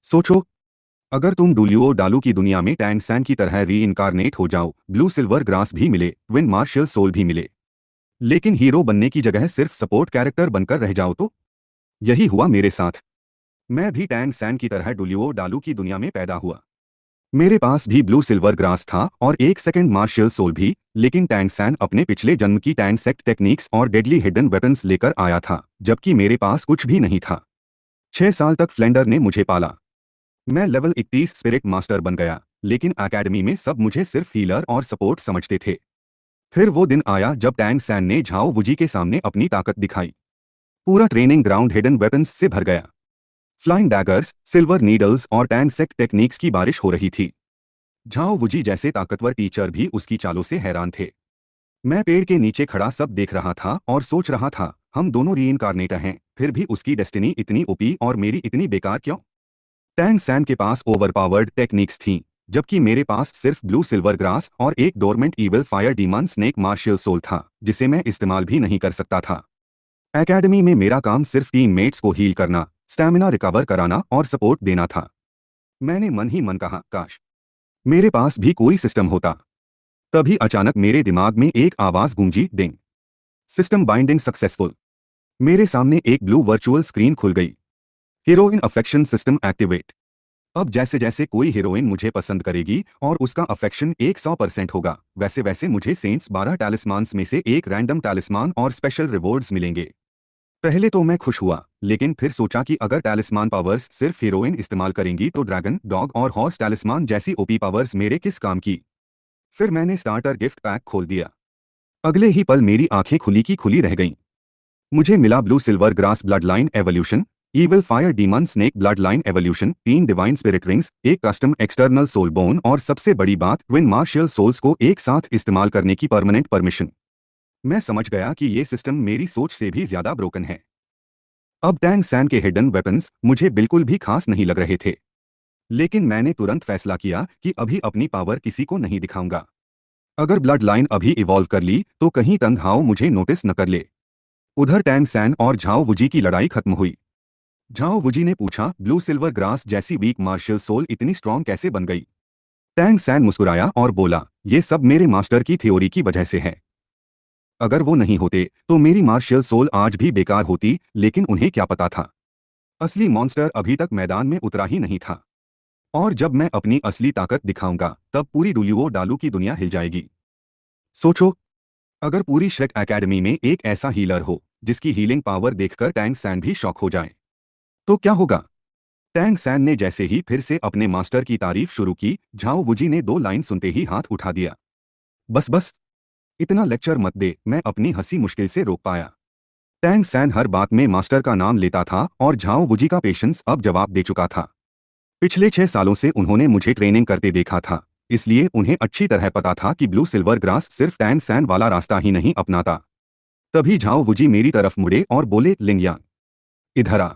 सोचो, अगर तुम डुलियो डालू की दुनिया में टैंग सैन की तरह री इनकारनेट हो जाओ, ब्लू सिल्वर ग्रास भी मिले, विन मार्शल सोल भी मिले, लेकिन हीरो बनने की जगह सिर्फ सपोर्ट कैरेक्टर बनकर रह जाओ तो? यही हुआ मेरे साथ। मैं भी टैंग सैन की तरह डुलियो डालू की दुनिया में पैदा हुआ। मेरे पास भी ब्लू सिल्वर ग्रास था और एक सेकंड मार्शल सोल भी, लेकिन टैंग सैन अपने पिछले जन्म की टैंग सेक्ट टेक्निक्स और डेडली हिडन वेपन्स लेकर आया था, जबकि मेरे पास कुछ भी नहीं था। 6 साल तक फ्लेंडर ने मुझे पाला। मैं लेवल 31 स्पिरिट मास्टर बन गया, लेकिन एकेडमी में सब मुझे सिर्फ हीलर और सपोर्ट समझते थे। फिर वो दिन आया जब टैंग सैन ने झाओ वुजी के सामने अपनी ताकत दिखाई। पूरा ट्रेनिंग ग्राउंड हिडन वेपन्स से भर गया। फ्लाइंग डैगर्स, सिल्वर नीडल्स और टैंग सेक्ट टेक्निक्स की बारिश हो रही थी। झाओ वुजी जैसे ताकतवर टीचर भी उसकी चालों से हैरान थे। मैं पेड़ के नीचे खड़ा सब देख रहा था और सोच रहा था, हम दोनों रीइंकारनेटर हैं, फिर भी उसकी डेस्टिनी इतनी ओपी और मेरी इतनी बेकार क्यों? टैंग सैन के पास ओवरपावर्ड टेक्निक्स थीं, जबकि मेरे पास सिर्फ ब्लू सिल्वर ग्रास और एक dormant evil fire demon snake martial soul था, जिसे मैं इस्तेमाल भी नहीं कर सकता था। एकेडमी में मेरा काम सिर्फ टीममेट्स को हील करना, स्टैमिना रिकवर कराना और सपोर्ट देना था। मैंने मन ही मन कहा, काश मेरे पास भी कोई सिस्टम होता। तभी अचानक मेरे दिमाग में एक आवाज गूंजी, डिंग। System binding successful. मेरे सामने एक ब्लू वर्चुअल स्क्रीन खुल गई। Heroine affection system activate. अब जैसे जैसे कोई हीरोइन मुझे पसंद करेगी और उसका अफेक्शन 100% होगा, वैसे वैसे मुझे सेंट्स 12 टैलिस्मान्स में से एक रैंडम टैलिस्मान और स्पेशल रिवॉर्ड्स मिलेंगे। पहले तो मैं खुश हुआ, लेकिन फिर सोचा कि अगर टैलिस्मान पावर्स सिर्फ हीरोइन इस्तेमाल करेंगी तो ड्रैगन, डॉग और हॉर्स टैलिस्मान जैसी ओपी पावर्स मेरे किस काम की? फिर मैंने स्टार्टर गिफ्ट पैक खोल दिया। अगले ही पल मेरी आंखें खुली की खुली रह गईं। मुझे मिला blue silver grass blood line evolution, evil fire demon snake blood line evolution, 3 divine spirit rings, एक कस्टम एक्सटर्नल सोल बोन और सबसे बड़ी बात, ट्विन मार्शियल सोल्स को एक साथ इस्तेमाल करने की परमानेंट परमिशन। मैं समझ गया कि ये सिस्टम मेरी सोच से भी ज्यादा ब्रोकन है। अब टैंग सैन के हिडन वेपन्स मुझे बिल्कुल भी खास नहीं लग रहे थे, लेकिन मैंने तुरंत फैसला किया कि अभी अपनी पावर किसी को नहीं दिखाऊंगा। अगर ब्लड लाइन अभी इवॉल्व कर ली तो कहीं तंग हाओ मुझे नोटिस न कर ले। उधर टैंग सैन और झाओ वुजी की लड़ाई खत्म हुई। झाओ वुजी ने पूछा, ब्लू सिल्वर ग्रास जैसी वीक मार्शियल सोल इतनी स्ट्रांग कैसे बन गई? टैंग सैन मुस्कुराया और बोला, ये सब मेरे मास्टर की थ्योरी की वजह से है। अगर वो नहीं होते तो मेरी मार्शियल सोल आज भी बेकार होती, लेकिन उन्हें क्या पता था, असली मॉन्स्टर अभी तक मैदान में उतरा ही नहीं था। और जब मैं अपनी असली ताकत दिखाऊंगा तब पूरी डुलियो डालू की दुनिया हिल जाएगी। सोचो, अगर पूरी श्रेक एकेडमी में एक ऐसा हीलर हो जिसकी हीलिंग पावर देखकर टैंग सैन भी शॉक हो जाए, तो क्या होगा? टैंग सैन ने जैसे ही फिर से अपने मास्टर की तारीफ शुरू की, झाओ वुजी ने 2 लाइन सुनते ही हाथ उठा दिया। बस बस, इतना लेक्चर मत दे, मैं अपनी हंसी मुश्किल से रोक पाया। टैंग सैन हर बात में मास्टर का नाम लेता था और झाओ वुजी का पेशेंस अब जवाब दे चुका था। पिछले 6 सालों से उन्होंने मुझे ट्रेनिंग करते देखा था, इसलिए उन्हें अच्छी तरह पता था कि ब्लू सिल्वर ग्रास सिर्फ टैंग सैन वाला रास्ता ही नहीं अपनाता। तभी झाओ वुजी मेरी तरफ मुड़े और बोले, लिंगयांग, इधर आ।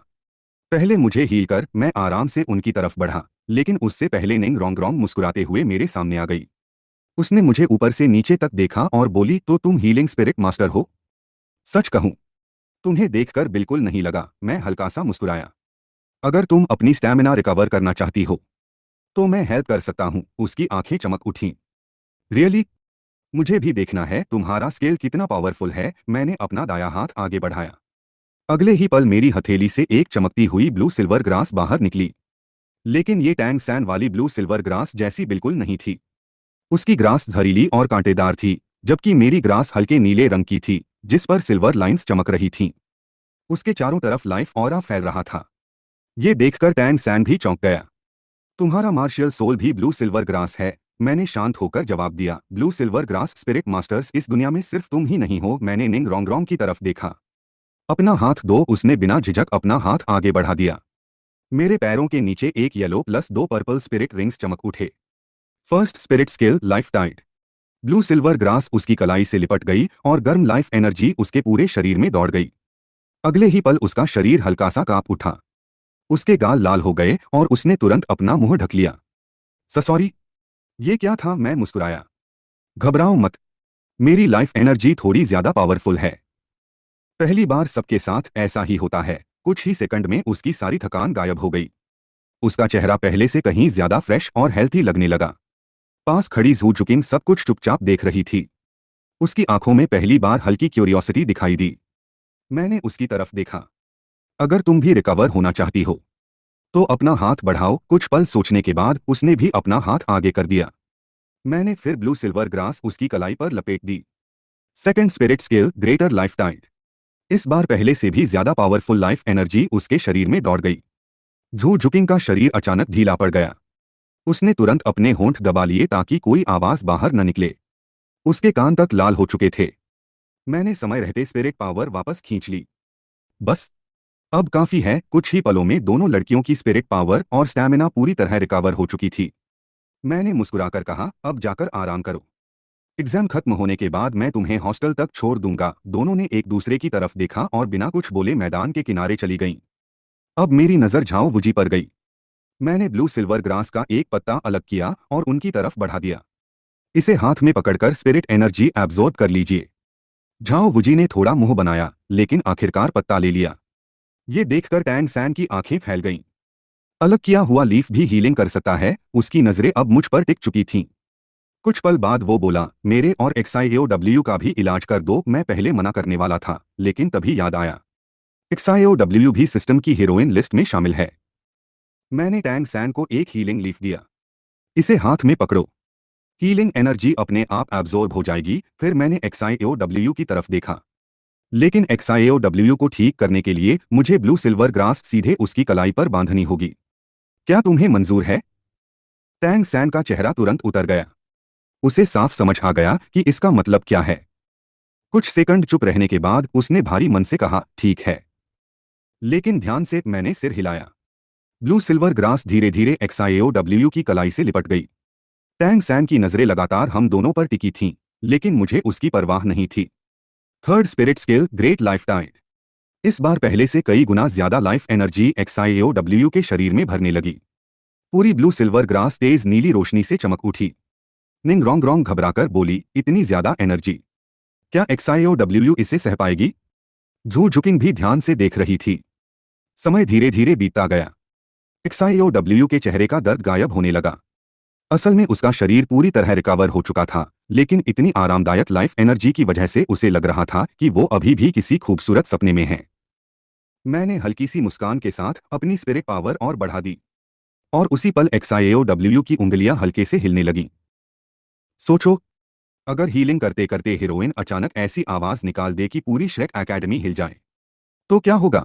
पहले मुझे हील कर। मैं आराम से उनकी तरफ बढ़ा, लेकिन उससे पहले निंग रोंग मुस्कुराते हुए मेरे सामने आ गई। उसने मुझे ऊपर से नीचे तक देखा और बोली, तो तुम हीलिंग स्पिरिट मास्टर हो? सच कहूं, तुम्हें देखकर बिल्कुल नहीं लगा। मैं हल्का सा मुस्कुराया। अगर तुम अपनी स्टैमिना रिकवर करना चाहती हो तो मैं हेल्प कर सकता हूं। उसकी आंखें चमक उठीं। रियली? मुझे भी देखना है तुम्हारा स्केल कितना पावरफुल है। मैंने अपना दायां हाथ आगे बढ़ाया। अगले ही पल मेरी हथेली से एक चमकती हुई ब्लू सिल्वर ग्रास बाहर निकली। लेकिन ये टैंग सैन वाली ब्लू सिल्वर ग्रास जैसी बिल्कुल नहीं थी। उसकी ग्रास जहरीली और कांटेदार थी, जबकि मेरी ग्रास हल्के नीले रंग की थी, जिस पर सिल्वर लाइंस चमक रही थीं। उसके चारों तरफ लाइफ ऑरा फैल रहा था। ये देखकर टैंग सैन भी चौंक गया। तुम्हारा मार्शियल सोल भी ब्लू सिल्वर ग्रास है, मैंने शांत होकर जवाब दिया। Blue silver grass spirit masters इस दुनिया में सिर्फ तुम ही नहीं हो। मैंने निंग रोंग की तरफ देखा। अपना हाथ दो। उसने बिना झिझक अपना हाथ आगे बढ़ा दिया। मेरे पैरों के नीचे एक yellow plus 2 purple spirit rings चमक उठे। First spirit skill, life tide. Blue silver grass उसकी कलाई से लिपट गई और गर्म लाइफ एनर्जी उसके पूरे शरीर में दौड़ गई। अगले ही पल उसका शरीर हल्का सा कांप उठा। उसके गाल लाल हो गए और उसने तुरंत अपना मुंह ढक लिया। सॉरी, ये क्या था? मैं मुस्कुराया। घबराओ मत, मेरी लाइफ एनर्जी थोड़ी ज्यादा पावरफुल है। पहली बार सबके साथ ऐसा ही होता है। कुछ ही सेकंड में उसकी सारी थकान गायब हो गई। उसका चेहरा पहले से कहीं ज्यादा फ्रेश और हेल्थी लगने लगा। पास खड़ी जू जुकिंग सब कुछ चुपचाप देख रही थी। उसकी आंखों में पहली बार हल्की क्यूरियोसिटी दिखाई दी। मैंने उसकी तरफ देखा। अगर तुम भी रिकवर होना चाहती हो तो अपना हाथ बढ़ाओ। कुछ पल सोचने के बाद उसने भी अपना हाथ आगे कर दिया। मैंने फिर ब्लू सिल्वर ग्रास उसकी कलाई पर लपेट दी। Second spirit skill greater lifetime. इस बार पहले से भी ज्यादा पावरफुल लाइफ एनर्जी उसके शरीर में दौड़ गई। झू झुकिंग का शरीर अचानक ढीला पड़ गया। उसने तुरंत अपने होंठ दबा लिए ताकि कोई आवाज बाहर न निकले। उसके कान तक लाल हो चुके थे। मैंने समय रहते स्पिरिट पावर वापस खींच ली। बस अब काफी है। कुछ ही पलों में दोनों लड़कियों की स्पिरिट पावर और स्टैमिना पूरी तरह रिकवर हो चुकी थी। मैंने मुस्कुराकर कहा, अब जाकर आराम करो। एग्जाम खत्म होने के बाद मैं तुम्हें हॉस्टल तक छोड़ दूंगा। दोनों ने एक दूसरे की तरफ देखा और बिना कुछ बोले मैदान के किनारे चली गईं। अब मेरी नजर झाओ वुजी पर गई। मैंने ब्लू सिल्वर ग्रास का एक पत्ता अलग किया और उनकी तरफ बढ़ा दिया। इसे हाथ में पकड़कर स्पिरिट एनर्जी एब्जॉर्ब कर लीजिए। झाओ वुजी ने थोड़ा मुंह बनाया, लेकिन आखिरकार पत्ता ले लिया। ये देखकर टैंग सैन की आंखें फैल गईं। अलग किया हुआ लीफ भी हीलिंग कर सकता है। उसकी नजरें अब मुझ पर टिक चुकी थीं। कुछ पल बाद वो बोला, मेरे और XIAOW का भी इलाज कर दो। मैं पहले मना करने वाला था, लेकिन तभी याद आया XIAOW भी सिस्टम की हीरोइन लिस्ट में शामिल है। मैंने टैंग सैन को एक हीलिंग लीफ दिया। इसे हाथ में पकड़ो। हीलिंग एनर्जी अपने आप एब्जॉर्ब हो जाएगी। फिर मैंने XIAOW की तरफ देखा। लेकिन XIAOW को ठीक करने के लिए मुझे ब्लू सिल्वर ग्रास सीधे उसकी कलाई पर बांधनी होगी। क्या तुम्हें मंजूर है? टैंग सैन का चेहरा तुरंत उतर गया। उसे साफ समझ आ गया कि इसका मतलब क्या है। कुछ सेकंड चुप रहने के बाद उसने भारी मन से कहा, ठीक है। लेकिन ध्यान से मैंने सिर हिलाया। ब्लू सिल्वर ग्रास धीरे धीरे XIAOW की कलाई से लिपट गई। टैंग सैन की नजरें लगातार हम दोनों पर टिकी थीं, लेकिन मुझे उसकी परवाह नहीं थी। Third spirit skill great life time. इस बार पहले से कई गुना ज्यादा लाइफ एनर्जी XIAOW के शरीर में भरने लगी। पूरी ब्लू सिल्वर ग्रास तेज नीली रोशनी से चमक उठी। निंग रोंग रोंग घबराकर बोली, इतनी ज्यादा एनर्जी, क्या XIAOW इसे सह पाएगी? झू झुकिंग भी ध्यान से देख रही थी। समय धीरे धीरे बीतता गया। XIAOW के चेहरे का दर्द गायब होने लगा। असल में उसका शरीर पूरी तरह रिकवर हो चुका था, लेकिन इतनी आरामदायक लाइफ एनर्जी की वजह से उसे लग रहा था कि वो अभी भी किसी खूबसूरत सपने में है। मैंने हल्की सी मुस्कान के साथ अपनी स्पिरिट पावर और बढ़ा दी, और उसी पल XIAOW की उंगलियां हल्के से हिलने लगीं। सोचो, अगर हीलिंग करते करते हीरोइन अचानक ऐसी आवाज निकाल दे कि पूरी श्रेक एकेडमी हिल जाए, तो क्या होगा?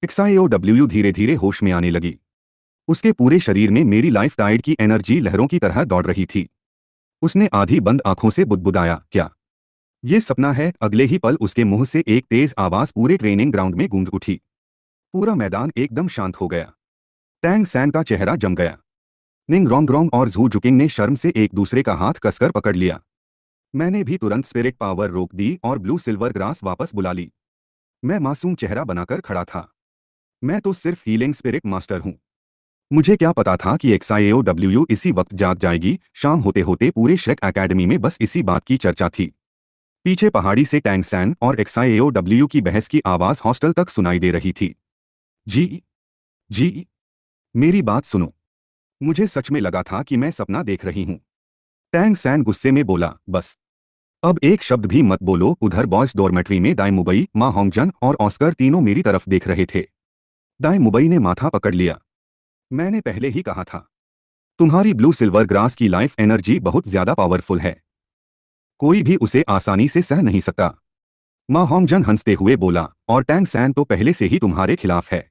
XIAOW धीरे धीरे होश में आने लगी। उसके पूरे शरीर में मेरी लाइफ टाइड की एनर्जी लहरों की तरह दौड़ रही थी। उसने आधी बंद आंखों से बुदबुदाया, क्या ये सपना है? अगले ही पल उसके मुंह से एक तेज आवाज पूरे ट्रेनिंग ग्राउंड में गूंज उठी। पूरा मैदान एकदम शांत हो गया। टैंग सैन का चेहरा जम गया। निंग रोंग रोंग और झू जुकिंग ने शर्म से एक दूसरे का हाथ कसकर पकड़ लिया। मैंने भी तुरंत स्पिरिट पावर रोक दी और ब्लू सिल्वर ग्रास वापस बुला ली। मैं मासूम चेहरा बनाकर खड़ा था। मैं तो सिर्फ हीलिंग स्पिरिट मास्टर हूं। मुझे क्या पता था कि XIAOW इसी वक्त जाग जाएगी। शाम होते होते पूरे श्रेक एकेडमी में बस इसी बात की चर्चा थी। पीछे पहाड़ी से टैंग सैन और XIAOW की बहस की आवाज हॉस्टल तक सुनाई दे रही थी। जी जी, मेरी बात सुनो। मुझे सच में लगा था कि मैं सपना देख रही हूं। टैंग सैन गुस्से में बोला, बस अब एक शब्द भी मत बोलो। उधर बॉयज डॉर्मेट्री में दाई मुबई, मा होंगजन और ऑस्कर तीनों मेरी तरफ देख रहे थे। दाई मुबई ने माथा पकड़ लिया। मैंने पहले ही कहा था, तुम्हारी ब्लू सिल्वर ग्रास की लाइफ एनर्जी बहुत ज्यादा पावरफुल है। कोई भी उसे आसानी से सह नहीं सकता। मा होंगजन हंसते हुए बोला, और टैंग सैन तो पहले से ही तुम्हारे खिलाफ है।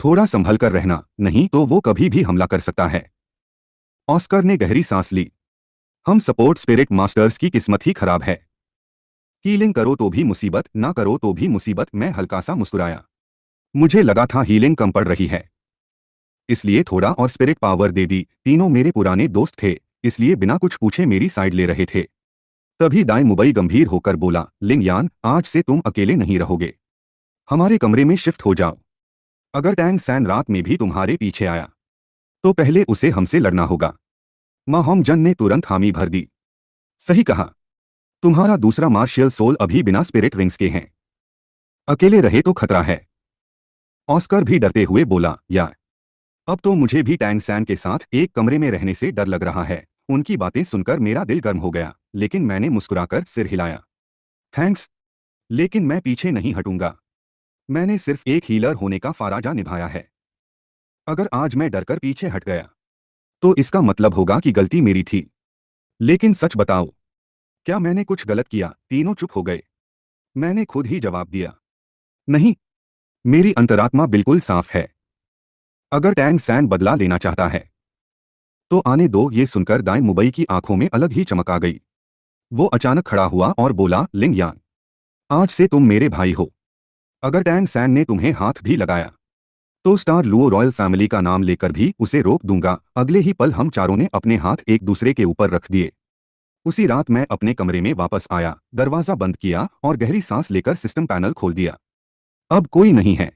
थोड़ा संभल कर रहना, नहीं तो वो कभी भी हमला कर सकता है। ऑस्कर ने गहरी सांस ली। हम सपोर्ट स्पिरिट मास्टर्स की किस्मत ही खराब है। हीलिंग करो तो भी मुसीबत, ना करो तो भी मुसीबत। मैं हल्का सा मुस्कुराया। मुझे लगा था हीलिंग कम पड़ रही है, इसलिए थोड़ा और स्पिरिट पावर दे दी। तीनों मेरे पुराने दोस्त थे, इसलिए बिना कुछ पूछे मेरी साइड ले रहे थे। तभी दाई मुबई गंभीर होकर बोला, लिंग यान, आज से तुम अकेले नहीं रहोगे। हमारे कमरे में शिफ्ट हो जाओ। अगर टैंग सैन रात में भी तुम्हारे पीछे आया तो पहले उसे हमसे लड़ना होगा। मा होंगजन ने तुरंत हामी भर दी। सही कहा। तुम्हारा दूसरा मार्शियल सोल अभी बिना स्पिरिट रिंग्स के हैं। अकेले रहे तो खतरा है। ऑस्कर भी डरते हुए बोला, या अब तो मुझे भी टैंग सैन के साथ एक कमरे में रहने से डर लग रहा है। उनकी बातें सुनकर मेरा दिल गर्म हो गया, लेकिन मैंने मुस्कुराकर सिर हिलाया। थैंक्स, लेकिन मैं पीछे नहीं हटूंगा। मैंने सिर्फ एक हीलर होने का फाराजा निभाया है। अगर आज मैं डरकर पीछे हट गया तो इसका मतलब होगा कि गलती मेरी थी। लेकिन सच बताओ, क्या मैंने कुछ गलत किया? तीनों चुप हो गए। मैंने खुद ही जवाब दिया, नहीं, मेरी अंतरात्मा बिल्कुल साफ है। अगर टैंग सैन बदला लेना चाहता है तो आने दो। ये सुनकर दाएं मुबई की आंखों में अलग ही चमक आ गई। वो अचानक खड़ा हुआ और बोला, लिंग यांग, आज से तुम मेरे भाई हो। अगर टैंग सैन ने तुम्हें हाथ भी लगाया तो स्टार लुओ रॉयल फैमिली का नाम लेकर भी उसे रोक दूंगा। अगले ही पल हम चारों ने अपने हाथ एक दूसरे के ऊपर रख दिए। उसी रात मैं अपने कमरे में वापस आया, दरवाजा बंद किया और गहरी सांस लेकर सिस्टम पैनल खोल दिया। अब कोई नहीं है।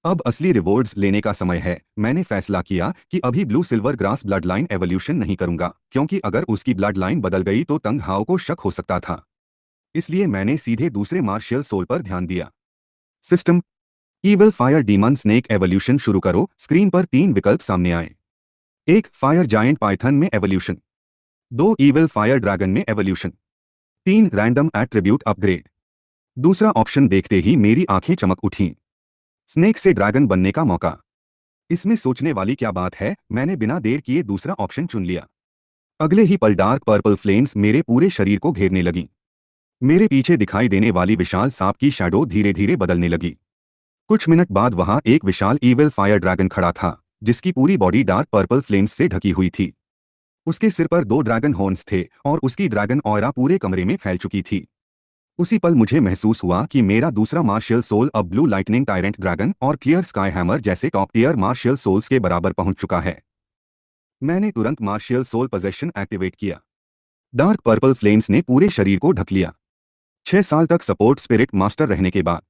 अब असली रिवॉर्ड्स लेने का समय है। मैंने फैसला किया कि अभी blue silver grass blood line evolution नहीं करूंगा, क्योंकि अगर उसकी ब्लड लाइन बदल गई तो तंग हाओ को शक हो सकता था। इसलिए मैंने सीधे दूसरे मार्शियल सोल पर ध्यान दिया। System evil fire demon snake evolution शुरू करो। स्क्रीन पर 3 विकल्प सामने आए। 1 फायर जायंट पाइथन में एवोल्यूशन, 2 ईवल फायर ड्रैगन में एवोल्यूशन, 3 रैंडम एट्रीब्यूट अपग्रेड। दूसरा ऑप्शन देखते ही मेरी आंखें चमक उठीं। स्नेक से ड्रैगन बनने का मौका। इसमें सोचने वाली क्या बात है, मैंने बिना देर किए दूसरा ऑप्शन चुन लिया। अगले ही पल डार्क पर्पल फ्लेम्स मेरे पूरे शरीर को घेरने लगी। मेरे पीछे दिखाई देने वाली विशाल सांप की शैडो धीरे धीरे बदलने लगी। कुछ मिनट बाद वहां एक विशाल ईविल फायर ड्रैगन खड़ा था, जिसकी पूरी बॉडी डार्क पर्पल फ्लेम्स से ढकी हुई थी। उसके सिर पर 2 ड्रैगन हॉर्न्स थे और उसकी ड्रैगन ऑयरा पूरे कमरे में फैल चुकी थी। उसी पल मुझे महसूस हुआ कि मेरा दूसरा मार्शियल सोल अब ब्लू लाइटनिंग टायरेंट ड्रैगन और क्लियर स्काई हैमर जैसे टॉप टियर मार्शियल सोल्स के बराबर पहुंच चुका है। मैंने तुरंत मार्शियल सोल पोजेशन एक्टिवेट किया। डार्क पर्पल फ्लेम्स ने पूरे शरीर को ढक लिया। 6 साल तक सपोर्ट स्पिरिट मास्टर रहने के बाद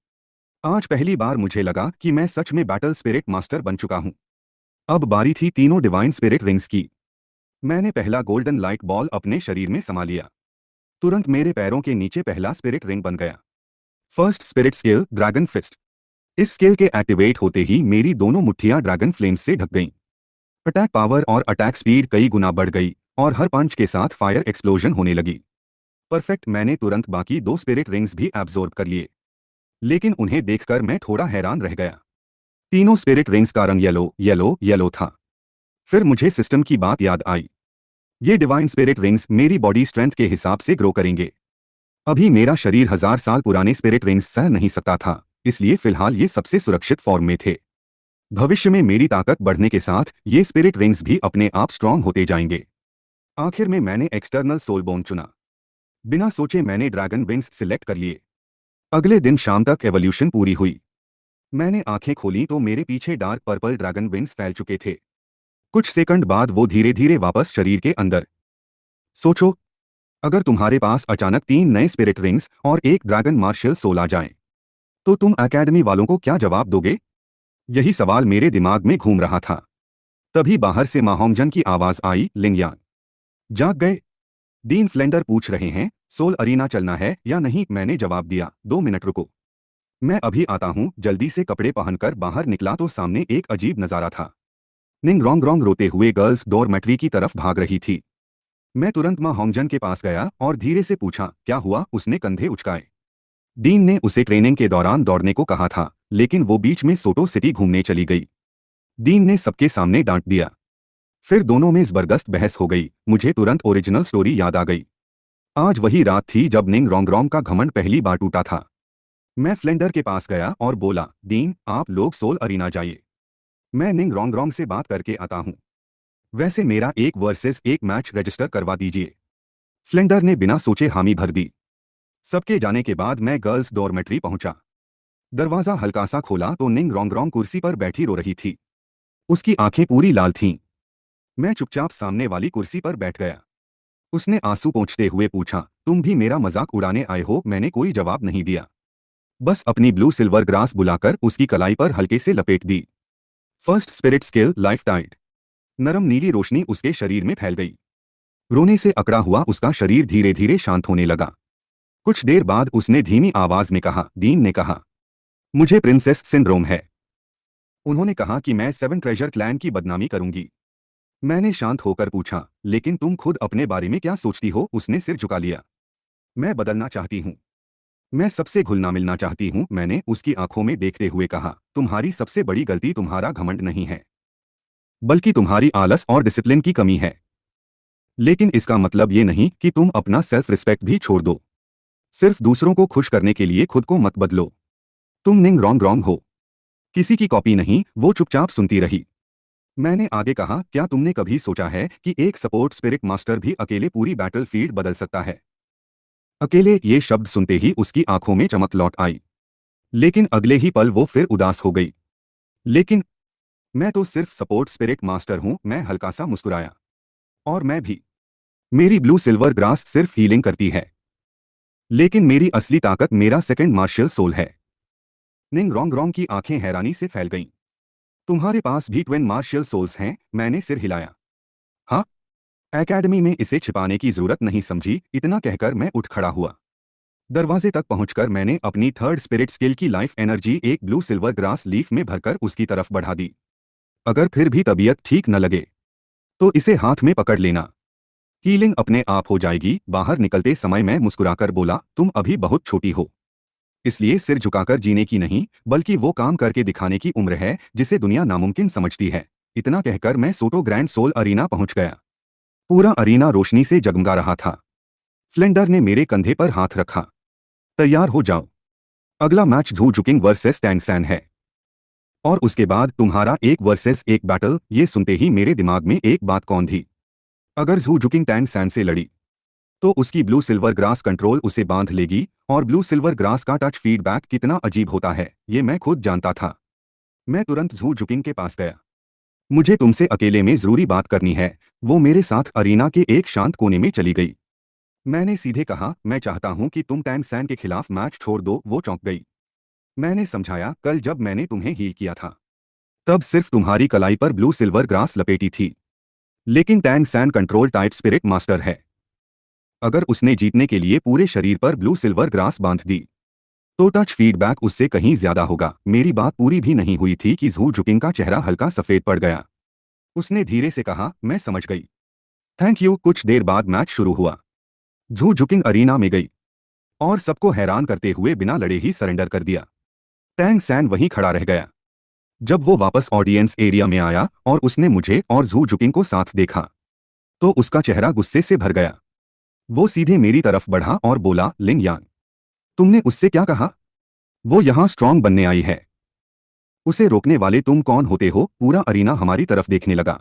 आज पहली बार मुझे लगा कि मैं सच में बैटल स्पिरिट मास्टर बन चुका हूं। अब बारी थी तीनों डिवाइन स्पिरिट रिंग्स की। मैंने पहला गोल्डन लाइट बॉल अपने शरीर में समा लिया। तुरंत मेरे पैरों के नीचे पहला स्पिरिट रिंग बन गया। First spirit skill dragon fist. इस स्किल के एक्टिवेट होते ही मेरी दोनों मुट्ठियां ड्रैगन फ्लेम्स से ढक गईं। अटैक पावर और अटैक स्पीड कई गुना बढ़ गई और हर पंच के साथ फायर एक्सप्लोजन होने लगी। परफेक्ट। मैंने तुरंत बाकी 2 स्पिरिट रिंग्स भी एब्जॉर्ब कर लिए, लेकिन उन्हें देखकर मैं थोड़ा हैरान रह गया। तीनों स्पिरिट रिंग्स का रंग येलो येलो येलो था। फिर मुझे सिस्टम की बात याद आई। ये डिवाइन स्पिरिट रिंग्स मेरी बॉडी स्ट्रेंथ के हिसाब से ग्रो करेंगे। अभी मेरा शरीर 1000 साल पुराने स्पिरिट रिंग्स सह नहीं सकता था, इसलिए फिलहाल ये सबसे सुरक्षित फॉर्म में थे। भविष्य में मेरी ताकत बढ़ने के साथ ये स्पिरिट रिंग्स भी अपने आप स्ट्रांग होते जाएंगे। आखिर में मैंने एक्सटर्नल सोल बोन चुना। बिना सोचे मैंने ड्रैगन विंग्स सिलेक्ट कर लिए। अगले दिन शाम तक एवोल्यूशन पूरी हुई। मैंने आंखें खोली तो मेरे पीछे डार्क पर्पल ड्रैगन विंग्स फैल चुके थे। कुछ सेकंड बाद वो धीरे धीरे वापस शरीर के अंदर। सोचो, अगर तुम्हारे पास अचानक 3 नए स्पिरिट रिंग्स और एक ड्रैगन मार्शियल सोल आ जाए तो तुम एकेडमी वालों को क्या जवाब दोगे? यही सवाल मेरे दिमाग में घूम रहा था। तभी बाहर से माहोंगजन की आवाज आई, लिंग यांग, जाग गए? डीन फ्लेंडर पूछ रहे हैं, सोल अरीना चलना है या नहीं? मैंने जवाब दिया, 2 मिनट रुको, मैं अभी आता हूं। जल्दी से कपड़े पहनकर बाहर निकला तो सामने एक अजीब नजारा था। निंग रोंग रोंग रोते हुए गर्ल्स डॉर्मेट्री की तरफ भाग रही थी। मैं तुरंत मां होंगजन के पास गया और धीरे से पूछा, क्या हुआ? उसने कंधे उचकाए। डीन ने उसे ट्रेनिंग के दौरान दौड़ने को कहा था, लेकिन वो बीच में सोटो सिटी घूमने चली गई। डीन ने सबके सामने डांट दिया। फिर दोनों में जबरदस्त बहस हो गई। मुझे तुरंत ओरिजिनल स्टोरी याद आ गई। आज वही रात थी जब निंग रोंग का घमंड पहली बार टूटा था। मैं फ्लेंडर के पास गया और बोला, डीन, आप लोग सोल अरीना जाइए, मैं निंग रोंग से बात करके आता हूं। वैसे मेरा 1 वर्सेस 1 मैच रजिस्टर करवा दीजिए। फ्लेंडर ने बिना सोचे हामी भर दी। सबके जाने के बाद मैं गर्ल्स डॉर्मेट्री पहुंचा। दरवाजा हल्का सा खोला तो निंग रोंग कुर्सी पर बैठी रो रही थी। उसकी आंखें पूरी लाल थीं। मैं चुपचाप सामने वाली कुर्सी पर बैठ गया। उसने आंसू पोंछते हुए पूछा, तुम भी मेरा मजाक उड़ाने आए हो? मैंने कोई जवाब नहीं दिया, बस अपनी ब्लू सिल्वर ग्रास बुलाकर उसकी कलाई पर हल्के से लपेट दी। First spirit skill life tide. नरम नीली रोशनी उसके शरीर में फैल गई। रोने से अकड़ा हुआ उसका शरीर धीरे धीरे शांत होने लगा। कुछ देर बाद उसने धीमी आवाज में कहा, डीन ने कहा, मुझे प्रिंसेस सिंड्रोम है। उन्होंने कहा कि मैं सेवन ट्रेजर क्लैन की बदनामी करूंगी। मैंने शांत होकर पूछा, लेकिन तुम खुद अपने बारे में क्या सोचती हो? उसने सिर झुका लिया। मैं बदलना चाहती हूँ। मैं सबसे घुलना मिलना चाहती हूँ, मैंने उसकी आंखों में देखते हुए कहा। तुम्हारी सबसे बड़ी गलती तुम्हारा घमंड नहीं है, बल्कि तुम्हारी आलस और डिसिप्लिन की कमी है। लेकिन इसका मतलब ये नहीं कि तुम अपना सेल्फ रिस्पेक्ट भी छोड़ दो। सिर्फ दूसरों को खुश करने के लिए खुद को मत बदलो। तुम निंग रॉन्ग रॉन्ग हो, किसी की कॉपी नहीं। वो चुपचाप सुनती रही। मैंने आगे कहा, क्या तुमने कभी सोचा है कि एक सपोर्ट स्पिरिट मास्टर भी अकेले पूरी बैटलफील्ड बदल सकता है? अकेले ये शब्द सुनते ही उसकी आंखों में चमक लौट आई, लेकिन अगले ही पल वो फिर उदास हो गई। लेकिन मैं तो सिर्फ सपोर्ट स्पिरिट मास्टर हूं, मैं हल्का सा मुस्कुराया। और मैं भी। मेरी ब्लू सिल्वर ग्रास सिर्फ हीलिंग करती है, लेकिन मेरी असली ताकत मेरा सेकंड मार्शियल सोल है। निंग रोंग रोंग की आंखें हैरानी से फैल गईं। तुम्हारे पास भी ट्विन मार्शियल सोल्स हैं? मैंने सिर हिलाया। हाँ, एकेडमी में इसे छिपाने की जरूरत नहीं समझी। इतना कहकर मैं उठ खड़ा हुआ। दरवाजे तक पहुंचकर मैंने अपनी थर्ड स्पिरिट स्किल की लाइफ एनर्जी एक ब्लू सिल्वर ग्रास लीफ में भरकर उसकी तरफ बढ़ा दी। अगर फिर भी तबीयत ठीक न लगे तो इसे हाथ में पकड़ लेना, हीलिंग अपने आप हो जाएगी। बाहर निकलते समय मैं मुस्कुराकर बोला, तुम अभी बहुत छोटी हो, इसलिए सिर झुकाकर जीने की नहीं, बल्कि वो काम करके दिखाने की उम्र है जिसे दुनिया नामुमकिन समझती है। इतना कहकर मैं सोटो ग्रैंड सोल अरीना पहुंच गया। पूरा अरीना रोशनी से जगमगा रहा था। फ्लेंडर ने मेरे कंधे पर हाथ रखा। तैयार हो जाओ, अगला मैच झू जुकिंग वर्सेस टैंग सैन है, और उसके बाद तुम्हारा एक वर्सेस एक बैटल। ये सुनते ही मेरे दिमाग में एक बात कौन थी। अगर झू जुकिंग टैंग सैन से लड़ी तो उसकी ब्लू सिल्वर ग्रास कंट्रोल उसे बांध लेगी, और ब्लू सिल्वर ग्रास का टच फीडबैक कितना अजीब होता है ये मैं खुद जानता था। मैं तुरंत झू जुकिंग के पास गया। मुझे तुमसे अकेले में जरूरी बात करनी है। वो मेरे साथ अरीना के एक शांत कोने में चली गई। मैंने सीधे कहा, मैं चाहता हूं कि तुम टैंग सैन के खिलाफ मैच छोड़ दो। वो चौंक गई। मैंने समझाया, कल जब मैंने तुम्हें हील किया था तब सिर्फ तुम्हारी कलाई पर ब्लू सिल्वर ग्रास लपेटी थी, लेकिन Tang San control type spirit master है। अगर उसने जीतने के लिए पूरे शरीर पर ब्लू सिल्वर ग्रास बांध दी तो टच फीडबैक उससे कहीं ज्यादा होगा। मेरी बात पूरी भी नहीं हुई थी कि झू जुकिंग का चेहरा हल्का सफेद पड़ गया। उसने धीरे से कहा, मैं समझ गई, थैंक यू। कुछ देर बाद मैच शुरू हुआ। झू जुकिंग अरीना में गई और सबको हैरान करते हुए बिना लड़े ही सरेंडर कर दिया। टैंग सैन वहीं खड़ा रह गया। जब वो वापस ऑडियंस एरिया में आया और उसने मुझे और झू जुकिंग को साथ देखा तो उसका चेहरा गुस्से से भर गया। वो सीधे मेरी तरफ बढ़ा और बोला, लिंग यांग, तुमने उससे क्या कहा? वो यहां स्ट्रांग बनने आई है, उसे रोकने वाले तुम कौन होते हो? पूरा अरीना हमारी तरफ देखने लगा।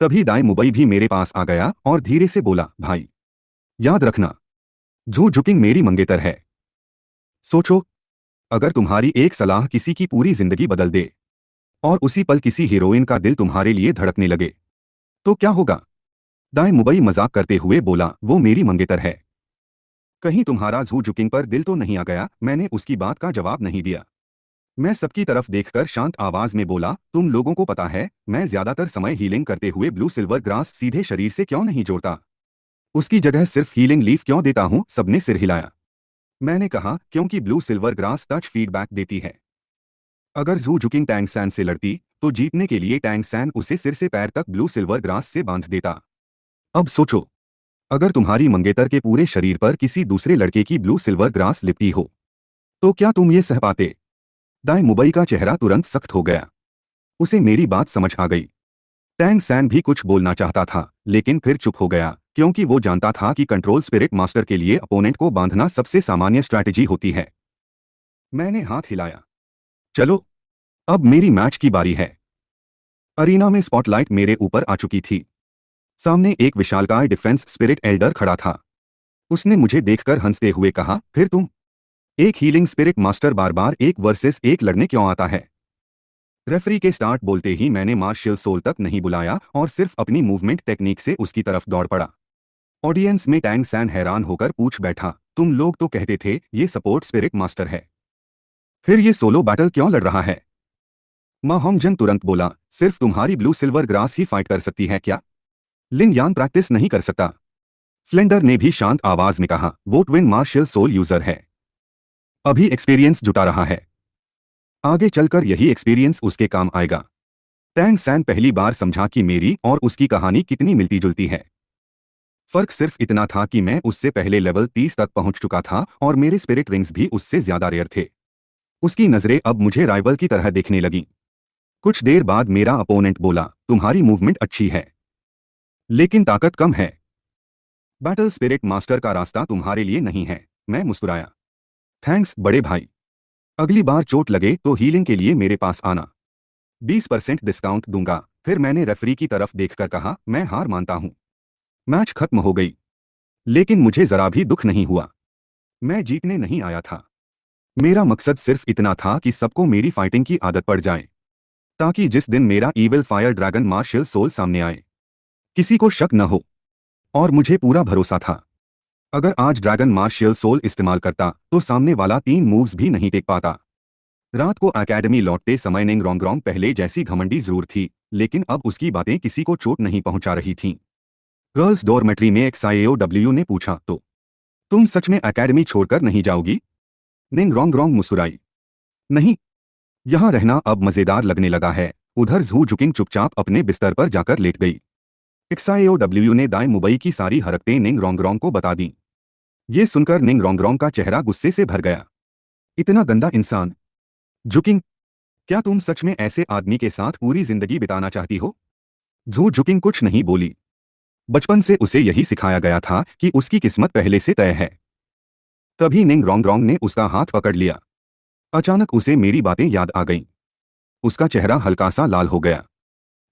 तभी दाई मुबई भी मेरे पास आ गया और धीरे से बोला, भाई, याद रखना, झू जुकिंग मेरी मंगेतर है। सोचो, अगर तुम्हारी एक सलाह किसी की पूरी जिंदगी बदल दे और उसी पल किसी हीरोइन का दिल तुम्हारे लिए धड़कने लगे तो क्या होगा? दाई मुबई मजाक करते हुए बोला, वो मेरी मंगेतर है, कहीं तुम्हारा झू जुकिंग पर दिल तो नहीं आ गया? मैंने उसकी बात का जवाब नहीं दिया। मैं सबकी तरफ देखकर शांत आवाज में बोला, तुम लोगों को पता है मैं ज्यादातर समय हीलिंग करते हुए ब्लू सिल्वर ग्रास सीधे शरीर से क्यों नहीं जोड़ता? उसकी जगह सिर्फ हीलिंग लीफ क्यों देता हूं? सबने सिर हिलाया। मैंने कहा, क्योंकि blue silver grass touch feedback देती है। अगर झू जुकिंग टैंग सैन से लड़ती तो जीतने के लिए टैंग सैन उसे सिर से पैर तक ब्लू सिल्वर ग्रास से बांध देता। अब सोचो, अगर तुम्हारी मंगेतर के पूरे शरीर पर किसी दूसरे लड़के की ब्लू सिल्वर ग्रास लिपटी हो तो क्या तुम ये सह पाते? दाई मुबई का चेहरा तुरंत सख्त हो गया। उसे मेरी बात समझ आ गई। टैंग सैन भी कुछ बोलना चाहता था, लेकिन फिर चुप हो गया, क्योंकि वो जानता था कि कंट्रोल स्पिरिट मास्टर के लिए अपोनेंट को बांधना सबसे सामान्य स्ट्रैटेजी होती है। मैंने हाथ हिलाया, चलो, अब मेरी मैच की बारी है। अरीना में स्पॉटलाइट मेरे ऊपर आ चुकी थी। सामने एक विशालकाय डिफेंस स्पिरिट एल्डर खड़ा था। उसने मुझे देखकर हंसते हुए कहा, फिर तुम? एक हीलिंग स्पिरिट मास्टर बार बार एक वर्सेस एक लड़ने क्यों आता है? रेफरी के स्टार्ट बोलते ही मैंने मार्शियल सोल तक नहीं बुलाया और सिर्फ अपनी मूवमेंट टेक्निक से उसकी तरफ दौड़ पड़ा। ऑडियंस में टैंग सैन हैरान होकर पूछ बैठा, तुम लोग तो कहते थे ये सपोर्ट स्पिरिट मास्टर है, फिर ये सोलो बैटल क्यों लड़ रहा है? मा होंगजन तुरंत बोला, सिर्फ तुम्हारी ब्लू सिल्वर ग्रास ही फाइट कर सकती है क्या? लिन यान प्रैक्टिस नहीं कर सकता? फ्लेंडर ने भी शांत आवाज में कहा, वो ट्विन मार्शियल सोल यूजर है, अभी एक्सपीरियंस जुटा रहा है। आगे चलकर यही एक्सपीरियंस उसके काम आएगा। टैंग सैन पहली बार समझा कि मेरी और उसकी कहानी कितनी मिलती जुलती है। फर्क सिर्फ इतना था कि मैं उससे पहले लेवल 30 तक पहुंच चुका था और मेरे स्पिरिट रिंग्स भी उससे ज्यादा रेयर थे। उसकी नजरें अब मुझे राइवल की तरह देखने लगी। कुछ देर बाद मेरा अपोनेंट बोला, तुम्हारी मूवमेंट अच्छी है लेकिन ताकत कम है। बैटल स्पिरिट मास्टर का रास्ता तुम्हारे लिए नहीं है। मैं मुस्कुराया। थैंक्स बड़े भाई। अगली बार चोट लगे तो हीलिंग के लिए मेरे पास आना। 20% डिस्काउंट दूंगा। फिर मैंने रेफरी की तरफ देखकर कहा, मैं हार मानता हूं। मैच खत्म हो गई लेकिन मुझे जरा भी दुख नहीं हुआ। मैं जीतने नहीं आया था। मेरा मकसद सिर्फ इतना था कि सबको मेरी फाइटिंग की आदत पड़ जाए, ताकि जिस दिन मेरा evil fire dragon martial soul सामने आए किसी को शक न हो। और मुझे पूरा भरोसा था, अगर आज ड्रैगन मार्शल सोल इस्तेमाल करता तो सामने वाला 3 मूव्स भी नहीं टेक पाता। रात को एकेडमी लौटते समय निंग रोंगरोंग पहले जैसी घमंडी जरूर थी, लेकिन अब उसकी बातें किसी को चोट नहीं पहुंचा रही थीं। गर्ल्स डॉर्मेट्री में XIAOW ने पूछा, तो तुम सच में एकेडमी छोड़कर नहीं जाओगी? निंग रोंगरोंग मुस्कुराई। नहीं, यहाँ रहना अब मजेदार लगने लगा है। उधर झू झुकिंग चुपचाप अपने बिस्तर पर जाकर लेट गई। XIAOW ने दाएं मुंबई की सारी हरकतें निंग रोंगरोंग को बता दी। ये सुनकर निंग रोंगरोंग का चेहरा गुस्से से भर गया। इतना गंदा इंसान। झुकिंग, क्या तुम सच में ऐसे आदमी के साथ पूरी जिंदगी बिताना चाहती हो? झू झुकिंग कुछ नहीं बोली। बचपन से उसे यही सिखाया गया था कि उसकी किस्मत पहले से तय है। तभी निंग रोंगरोंग ने उसका हाथ पकड़ लिया। अचानक उसे मेरी बातें याद आ गईं। उसका चेहरा हल्का सा लाल हो गया।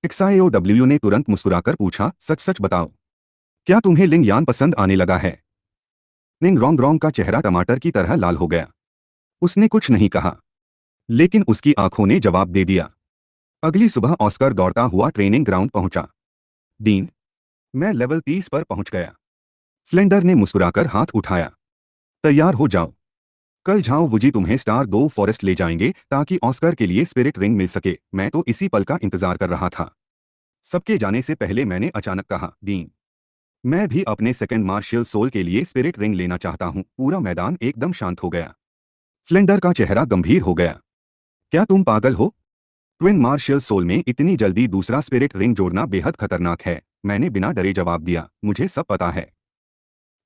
XIAOW ने तुरंत मुस्कुराकर पूछा, सच सच बताओ, क्या तुम्हें लिंग यान पसंद आने लगा है? निंग रोंगरोंग का चेहरा टमाटर की तरह लाल हो गया। उसने कुछ नहीं कहा, लेकिन उसकी आंखों ने जवाब दे दिया। अगली सुबह ऑस्कर दौड़ता हुआ ट्रेनिंग ग्राउंड पहुंचा। डीन, मैं लेवल 30 पर पहुंच गया। फ्लेंडर ने मुस्कुराकर हाथ उठाया। तैयार हो जाओ, कल झाओ वुजी तुम्हें स्टार 2 फॉरेस्ट ले जाएंगे ताकि ऑस्कर के लिए स्पिरिट रिंग मिल सके। मैं तो इसी पल का इंतजार कर रहा था। सबके जाने से पहले मैंने अचानक कहा, डीन, मैं भी अपने सेकंड मार्शियल सोल के लिए स्पिरिट रिंग लेना चाहता हूं। पूरा मैदान एकदम शांत हो गया। फ्लेंडर का चेहरा गंभीर हो गया। क्या तुम पागल हो? ट्विन मार्शियल सोल में इतनी जल्दी दूसरा स्पिरिट रिंग जोड़ना बेहद खतरनाक है। मैंने बिना डरे जवाब दिया, मुझे सब पता है,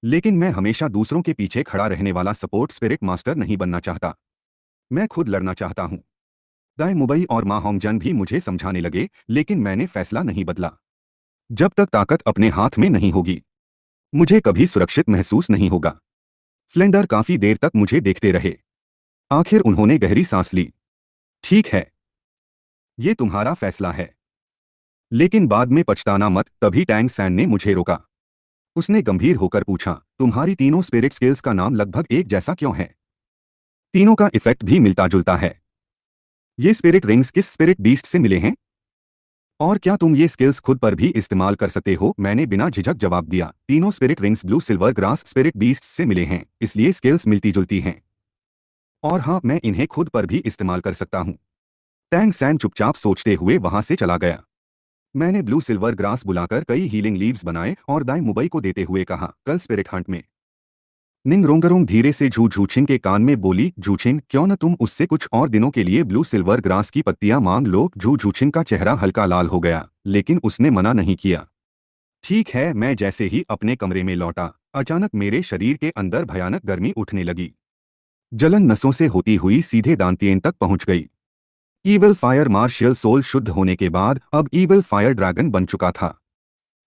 लेकिन मैं हमेशा दूसरों के पीछे खड़ा रहने वाला सपोर्ट स्पिरिट मास्टर नहीं बनना चाहता। मैं खुद लड़ना चाहता हूं। दाई मुबई और मा होंगजन भी मुझे समझाने लगे, लेकिन मैंने फैसला नहीं बदला। जब तक ताकत अपने हाथ में नहीं होगी, मुझे कभी सुरक्षित महसूस नहीं होगा। फ्लेंडर काफी देर तक मुझे देखते रहे। आखिर उन्होंने गहरी सांस ली। ठीक है, ये तुम्हारा फैसला है, लेकिन बाद में पछताना मत। तभी टैंग सैन ने मुझे रोका। उसने गंभीर होकर पूछा, तुम्हारी तीनों स्पिरिट स्किल्स का नाम लगभग एक जैसा क्यों है? तीनों का इफेक्ट भी मिलता जुलता है। ये स्पिरिट रिंग्स किस स्पिरिट बीस्ट से मिले हैं? और क्या तुम ये स्किल्स खुद पर भी इस्तेमाल कर सकते हो? मैंने बिना झिझक जवाब दिया, तीनों spirit rings blue silver grass spirit beast से मिले हैं, इसलिए स्किल्स मिलती जुलती हैं। और हाँ, मैं इन्हें खुद पर भी इस्तेमाल कर सकता हूँ। टैंग सैन चुपचाप सोचते हुए वहां से चला गया। मैंने ब्लू सिल्वर ग्रास बुलाकर कई हीलिंग लीव्स बनाए और दाई मुबई को देते हुए कहा, कल स्पिरिट हंट में। निंग रोंगरोंग धीरे से झू झूछिन के कान में बोली, झूछिन, क्यों न तुम उससे कुछ और दिनों के लिए ब्लू सिल्वर ग्रास की पत्तियां मांग लो। झू झूछिन का चेहरा हल्का लाल हो गया, लेकिन उसने मना नहीं किया। ठीक है। मैं जैसे ही अपने कमरे में लौटा, अचानक मेरे शरीर के अंदर भयानक गर्मी उठने लगी। जलन नसों से होती हुई सीधे दांतियें तक पहुंच गई। ईविल फायर मार्शियल सोल शुद्ध होने के बाद अब ईविल फायर ड्रैगन बन चुका था।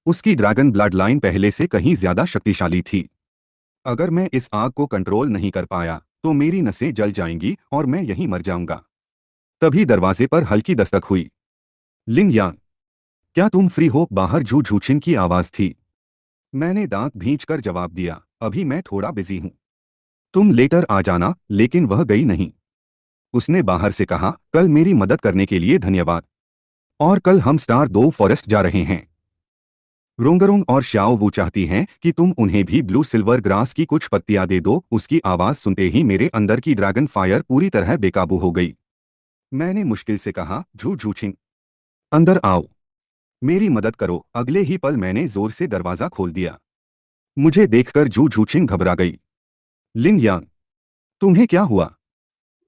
उसकी ड्रैगन ब्लड लाइन पहले से कहीं ज्यादा शक्तिशाली थी। अगर मैं इस आग को कंट्रोल नहीं कर पाया तो मेरी नसें जल जाएंगी और मैं यहीं मर जाऊंगा। तभी दरवाजे पर हल्की दस्तक हुई। लिंग यांग, क्या तुम फ्री हो? बाहर झू झूछिन की आवाज थी। मैंने दांत भींचकर जवाब दिया, अभी मैं थोड़ा बिजी हूं, तुम लेटर आ जाना। लेकिन वह गई नहीं। उसने बाहर से कहा, कल मेरी मदद करने के लिए धन्यवाद। और कल हम स्टार 2 फॉरेस्ट जा रहे हैं। रोंगरोंग और श्याओ वू चाहती हैं कि तुम उन्हें भी ब्लू सिल्वर ग्रास की कुछ पत्तियां दे दो। उसकी आवाज सुनते ही मेरे अंदर की ड्रैगन फायर पूरी तरह बेकाबू हो गई। मैंने मुश्किल से कहा, झू झूछिंग, अंदर आओ, मेरी मदद करो। अगले ही पल मैंने जोर से दरवाजा खोल दिया। मुझे देखकर झू झूछिंग घबरा गई। लिंग यांग, तुम्हें क्या हुआ?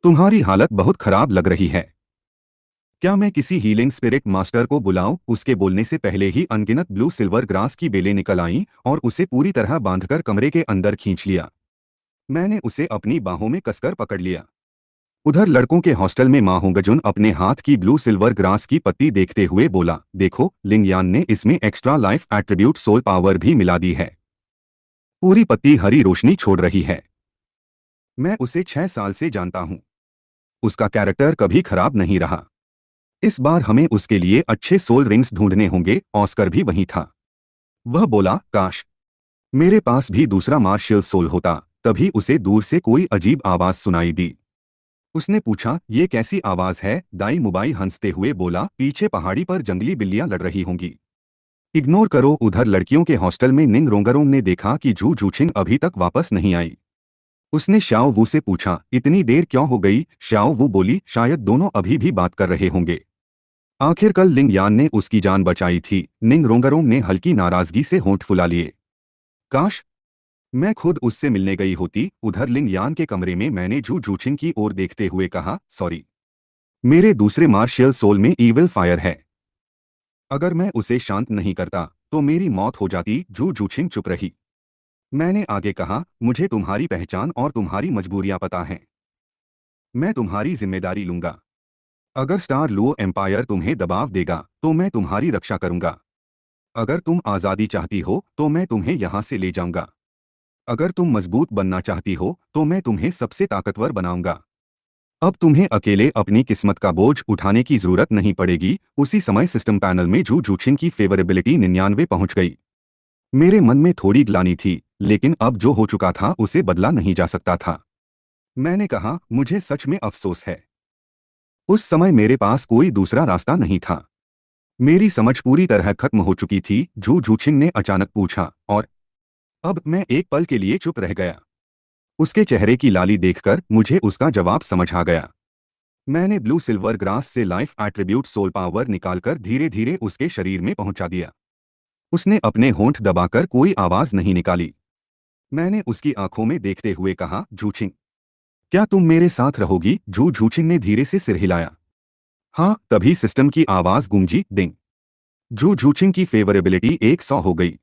तुम्हारी हालत बहुत खराब लग रही है। क्या मैं किसी हीलिंग स्पिरिट मास्टर को बुलाऊं? उसके बोलने से पहले ही अनगिनत ब्लू सिल्वर ग्रास की बेलें निकल आईं और उसे पूरी तरह बांधकर कमरे के अंदर खींच लिया। मैंने उसे अपनी बाहों में कसकर पकड़ लिया। उधर लड़कों के हॉस्टल में माहोंगजुन अपने हाथ की ब्लू सिल्वर ग्रास की पत्ती देखते हुए बोला, देखो लिंगयान ने इसमें extra life attribute soul power भी मिला दी है। पूरी पत्ती हरी रोशनी छोड़ रही है। मैं उसे 6 साल से जानता हूं। उसका कैरेक्टर कभी खराब नहीं रहा। इस बार हमें उसके लिए अच्छे सोल रिंग्स ढूंढने होंगे। ऑस्कर भी वहीं था। वह बोला, काश मेरे पास भी दूसरा मार्शियल सोल होता। तभी उसे दूर से कोई अजीब आवाज सुनाई दी। उसने पूछा, ये कैसी आवाज है? दाई मुबाई हंसते हुए बोला, पीछे पहाड़ी पर जंगली बिल्लियां लड़ रही होंगी। इग्नोर करो। उधर लड़कियों के हॉस्टल में निंग रोंगरोंग ने देखा कि जू जूछिंग अभी तक वापस नहीं आई। उसने श्याओ वू से पूछा, इतनी देर क्यों हो गई? श्याओ वू बोली, शायद दोनों अभी भी बात कर रहे होंगे। आखिर कल लिंग यान ने उसकी जान बचाई थी। निंग रोंगरोंग ने हल्की नाराजगी से होंठ फुला लिए। काश मैं खुद उससे मिलने गई होती। उधर लिंग यान के कमरे में मैंने जू जूछिंग की ओर देखते हुए कहा, सॉरी, मेरे दूसरे मार्शियल सोल में ईविल फायर है। अगर मैं उसे शांत नहीं करता तो मेरी मौत हो जाती। जू जूछिंग चुप रही। मैंने आगे कहा, मुझे तुम्हारी पहचान और तुम्हारी मजबूरियां पता हैं। मैं तुम्हारी जिम्मेदारी लूंगा। अगर स्टार लुओ एम्पायर तुम्हें दबाव देगा तो मैं तुम्हारी रक्षा करूंगा। अगर तुम आज़ादी चाहती हो तो मैं तुम्हें यहां से ले जाऊंगा। अगर तुम मजबूत बनना चाहती हो तो मैं तुम्हें सबसे ताकतवर बनाऊंगा। अब तुम्हें अकेले अपनी किस्मत का बोझ उठाने की जरूरत नहीं पड़ेगी। उसी समय सिस्टम पैनल में जू जूछिन की फेवरेबिलिटी 99 पहुंच गई। मेरे मन में थोड़ी ग्लानि थी, लेकिन अब जो हो चुका था उसे बदला नहीं जा सकता था। मैंने कहा, मुझे सच में अफसोस है। उस समय मेरे पास कोई दूसरा रास्ता नहीं था। मेरी समझ पूरी तरह खत्म हो चुकी थी। जू जूछिन ने अचानक पूछा, और? अब मैं एक पल के लिए चुप रह गया। उसके चेहरे की लाली देखकर मुझे उसका जवाब समझ आ गया। मैंने ब्लू सिल्वर ग्रास से लाइफ एट्रीब्यूट सोल पावर निकालकर धीरे धीरे उसके शरीर में पहुंचा दिया। उसने अपने होंठ दबाकर कोई आवाज नहीं निकाली। मैंने उसकी आंखों में देखते हुए कहा, जूछिंग, क्या तुम मेरे साथ रहोगी? जू जूछिंग ने धीरे से सिर हिलाया। हाँ। तभी सिस्टम की आवाज गूंजी, डिंग। जू जूछिंग की फेवरेबिलिटी 100 हो गई।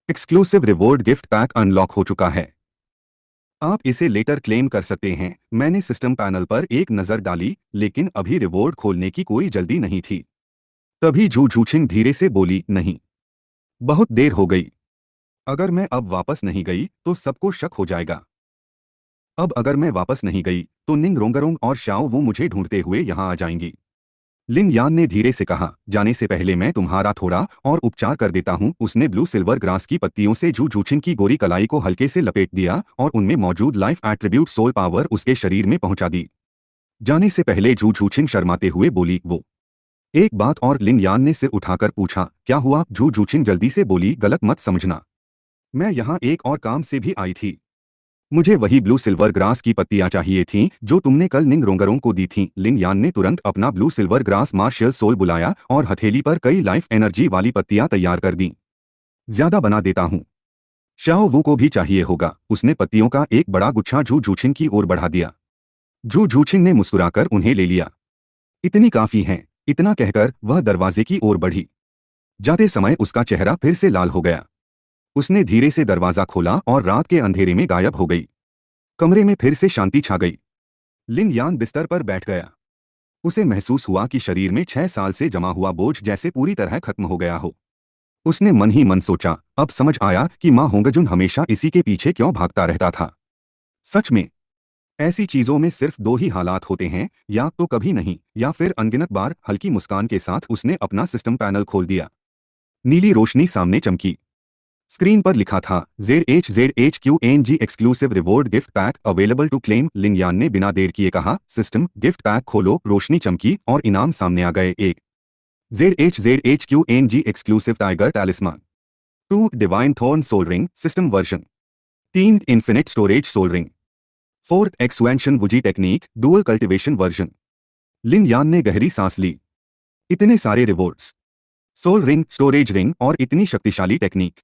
Exclusive reward gift pack unlock हो चुका है। आप इसे लेटर क्लेम कर सकते हैं। मैंने सिस्टम पैनल पर एक नजर डाली, लेकिन अभी रिवॉर्ड खोलने की कोई जल्दी नहीं थी। तभी जू जूछिंग धीरे से बोली, नहीं, बहुत देर हो गई। अगर मैं अब वापस नहीं गई तो सबको शक हो जाएगा। अब अगर मैं वापस नहीं गई तो निंग रोंगरोंग और शाओ वो मुझे ढूंढते हुए यहाँ आ जाएंगी। लिंग यान ने धीरे से कहा, जाने से पहले मैं तुम्हारा थोड़ा और उपचार कर देता हूँ। उसने ब्लू सिल्वर ग्रास की पत्तियों से जू जूछिन की गोरी कलाई को हल्के से लपेट दिया और उनमें मौजूद लाइफ एट्रीब्यूट सोल पावर उसके शरीर में पहुंचा दी। जाने से पहले जू जूछिन शर्माते हुए बोली, वो एक बात और? लिंग यान ने सिर उठाकर पूछा, क्या हुआ? जू जूछिन जल्दी से बोली, गलत मत समझना, मैं यहाँ एक और काम से भी आई थी। मुझे वही ब्लू सिल्वर ग्रास की पत्तियां चाहिए थीं जो तुमने कल निंग रोंगरों को दी थीं। लिंग यान ने तुरंत अपना blue silver grass martial soul बुलाया और हथेली पर कई लाइफ एनर्जी वाली पत्तियां तैयार कर दी। ज्यादा बना देता हूँ। शाओ वू को भी चाहिए होगा। उसने पत्तियों का एक बड़ा गुच्छा जू जूछिन की ओर बढ़ा दिया। जू जूछिन ने मुस्कुराकर उन्हें ले लिया। इतनी काफी हैं। इतना कहकर वह दरवाजे की ओर बढ़ी। जाते समय उसका चेहरा फिर से लाल हो गया। उसने धीरे से दरवाजा खोला और रात के अंधेरे में गायब हो गई। कमरे में फिर से शांति छा गई। लिन यान बिस्तर पर बैठ गया। उसे महसूस हुआ कि शरीर में 6 साल से जमा हुआ बोझ जैसे पूरी तरह खत्म हो गया हो। उसने मन ही मन सोचा, अब समझ आया कि माँ होंगजुन हमेशा इसी के पीछे क्यों भागता रहता था। सच में ऐसी चीजों में सिर्फ दो ही हालात होते हैं, या तो कभी नहीं, या फिर अनगिनत बार। हल्की मुस्कान के साथ उसने अपना सिस्टम पैनल खोल दिया। नीली रोशनी सामने चमकी। स्क्रीन पर लिखा था, ZHZHQNG exclusive reward gift pack available to claim. Ling Yan ने बिना देर किए कहा, सिस्टम गिफ्ट पैक खोलो। रोशनी चमकी और इनाम सामने आ गए। एक ZHZHQNG exclusive tiger talisman. 2 divine thorn soul ring system version. 3 infinite storage soul ring. 4 एक्सवेंशन Wuji technique dual cultivation version. Ling Yan ने गहरी सांस ली। इतने सारे rewards, soul ring, storage ring और इतनी शक्तिशाली टेक्निक।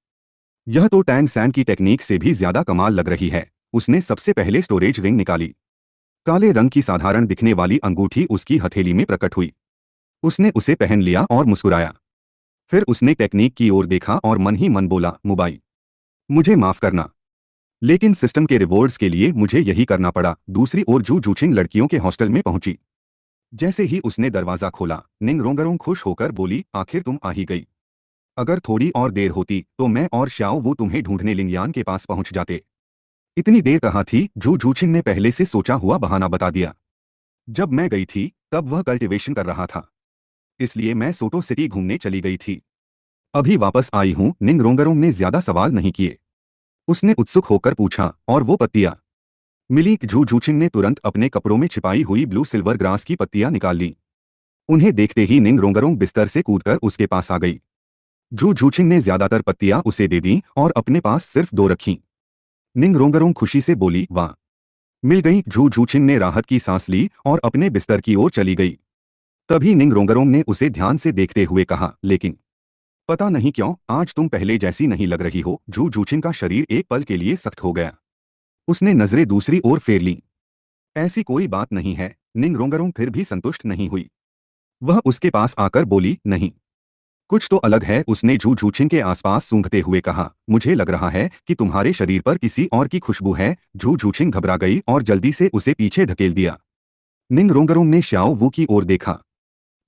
यह तो टैंग सैन की टेक्निक से भी ज्यादा कमाल लग रही है। उसने सबसे पहले स्टोरेज रिंग निकाली। काले रंग की साधारण दिखने वाली अंगूठी उसकी हथेली में प्रकट हुई। उसने उसे पहन लिया और मुस्कुराया। फिर उसने टेक्निक की ओर देखा और मन ही मन बोला, मुबाई, मुझे माफ करना, लेकिन सिस्टम के रिवॉर्ड्स के लिए मुझे यही करना पड़ा। दूसरी ओर जू जूचिंग लड़कियों के हॉस्टल में पहुंची। जैसे ही उसने दरवाजा खोला, निंग रोंगरोंग खुश होकर बोली, आखिर तुम आ ही गई। अगर थोड़ी और देर होती तो मैं और श्याओ वो तुम्हें ढूंढने लिंगयान के पास पहुंच जाते। इतनी देर कहाँ थी, जू जूचिंग ने पहले से सोचा हुआ बहाना बता दिया। जब मैं गई थी तब वह कल्टीवेशन कर रहा था, इसलिए मैं सोटो सिटी घूमने चली गई थी। अभी वापस आई हूं। निंग रोंगरोंग ने ज्यादा सवाल नहीं किए। उसने उत्सुक होकर पूछा, और वो पत्तियां मिली? जू जूचिंग ने तुरंत अपने कपड़ों में छिपाई हुई ब्लू सिल्वर ग्रास की पत्तियां निकाल ली। उन्हें देखते ही निंग रोंगरोंग बिस्तर से कूदकर उसके पास आ गई। जू जूचिंग ने ज्यादातर पत्तियां उसे दे दी और अपने पास सिर्फ 2 रखीं। निंग रोंगरोंग खुशी से बोली, वाह, मिल गई। जू जूचिंग ने राहत की सांस ली और अपने बिस्तर की ओर चली गई। तभी निंग रोंगरोंग ने उसे ध्यान से देखते हुए कहा, लेकिन पता नहीं क्यों आज तुम पहले जैसी नहीं लग रही हो। जू जूचिंग का शरीर एक पल के लिए सख्त हो गया। उसने नजरें दूसरी ओर फेर लीं। ऐसी कोई बात नहीं है। निंग रोंगरोंग फिर भी संतुष्ट नहीं हुई। वह उसके पास आकर बोली, नहीं, कुछ तो अलग है। उसने जू जूचिंग के आसपास सूंघते हुए कहा, मुझे लग रहा है कि तुम्हारे शरीर पर किसी और की खुशबू है। जू जूचिंग घबरा गई और जल्दी से उसे पीछे धकेल दिया। निंग रोंगरोंग ने श्याओ वू की ओर देखा।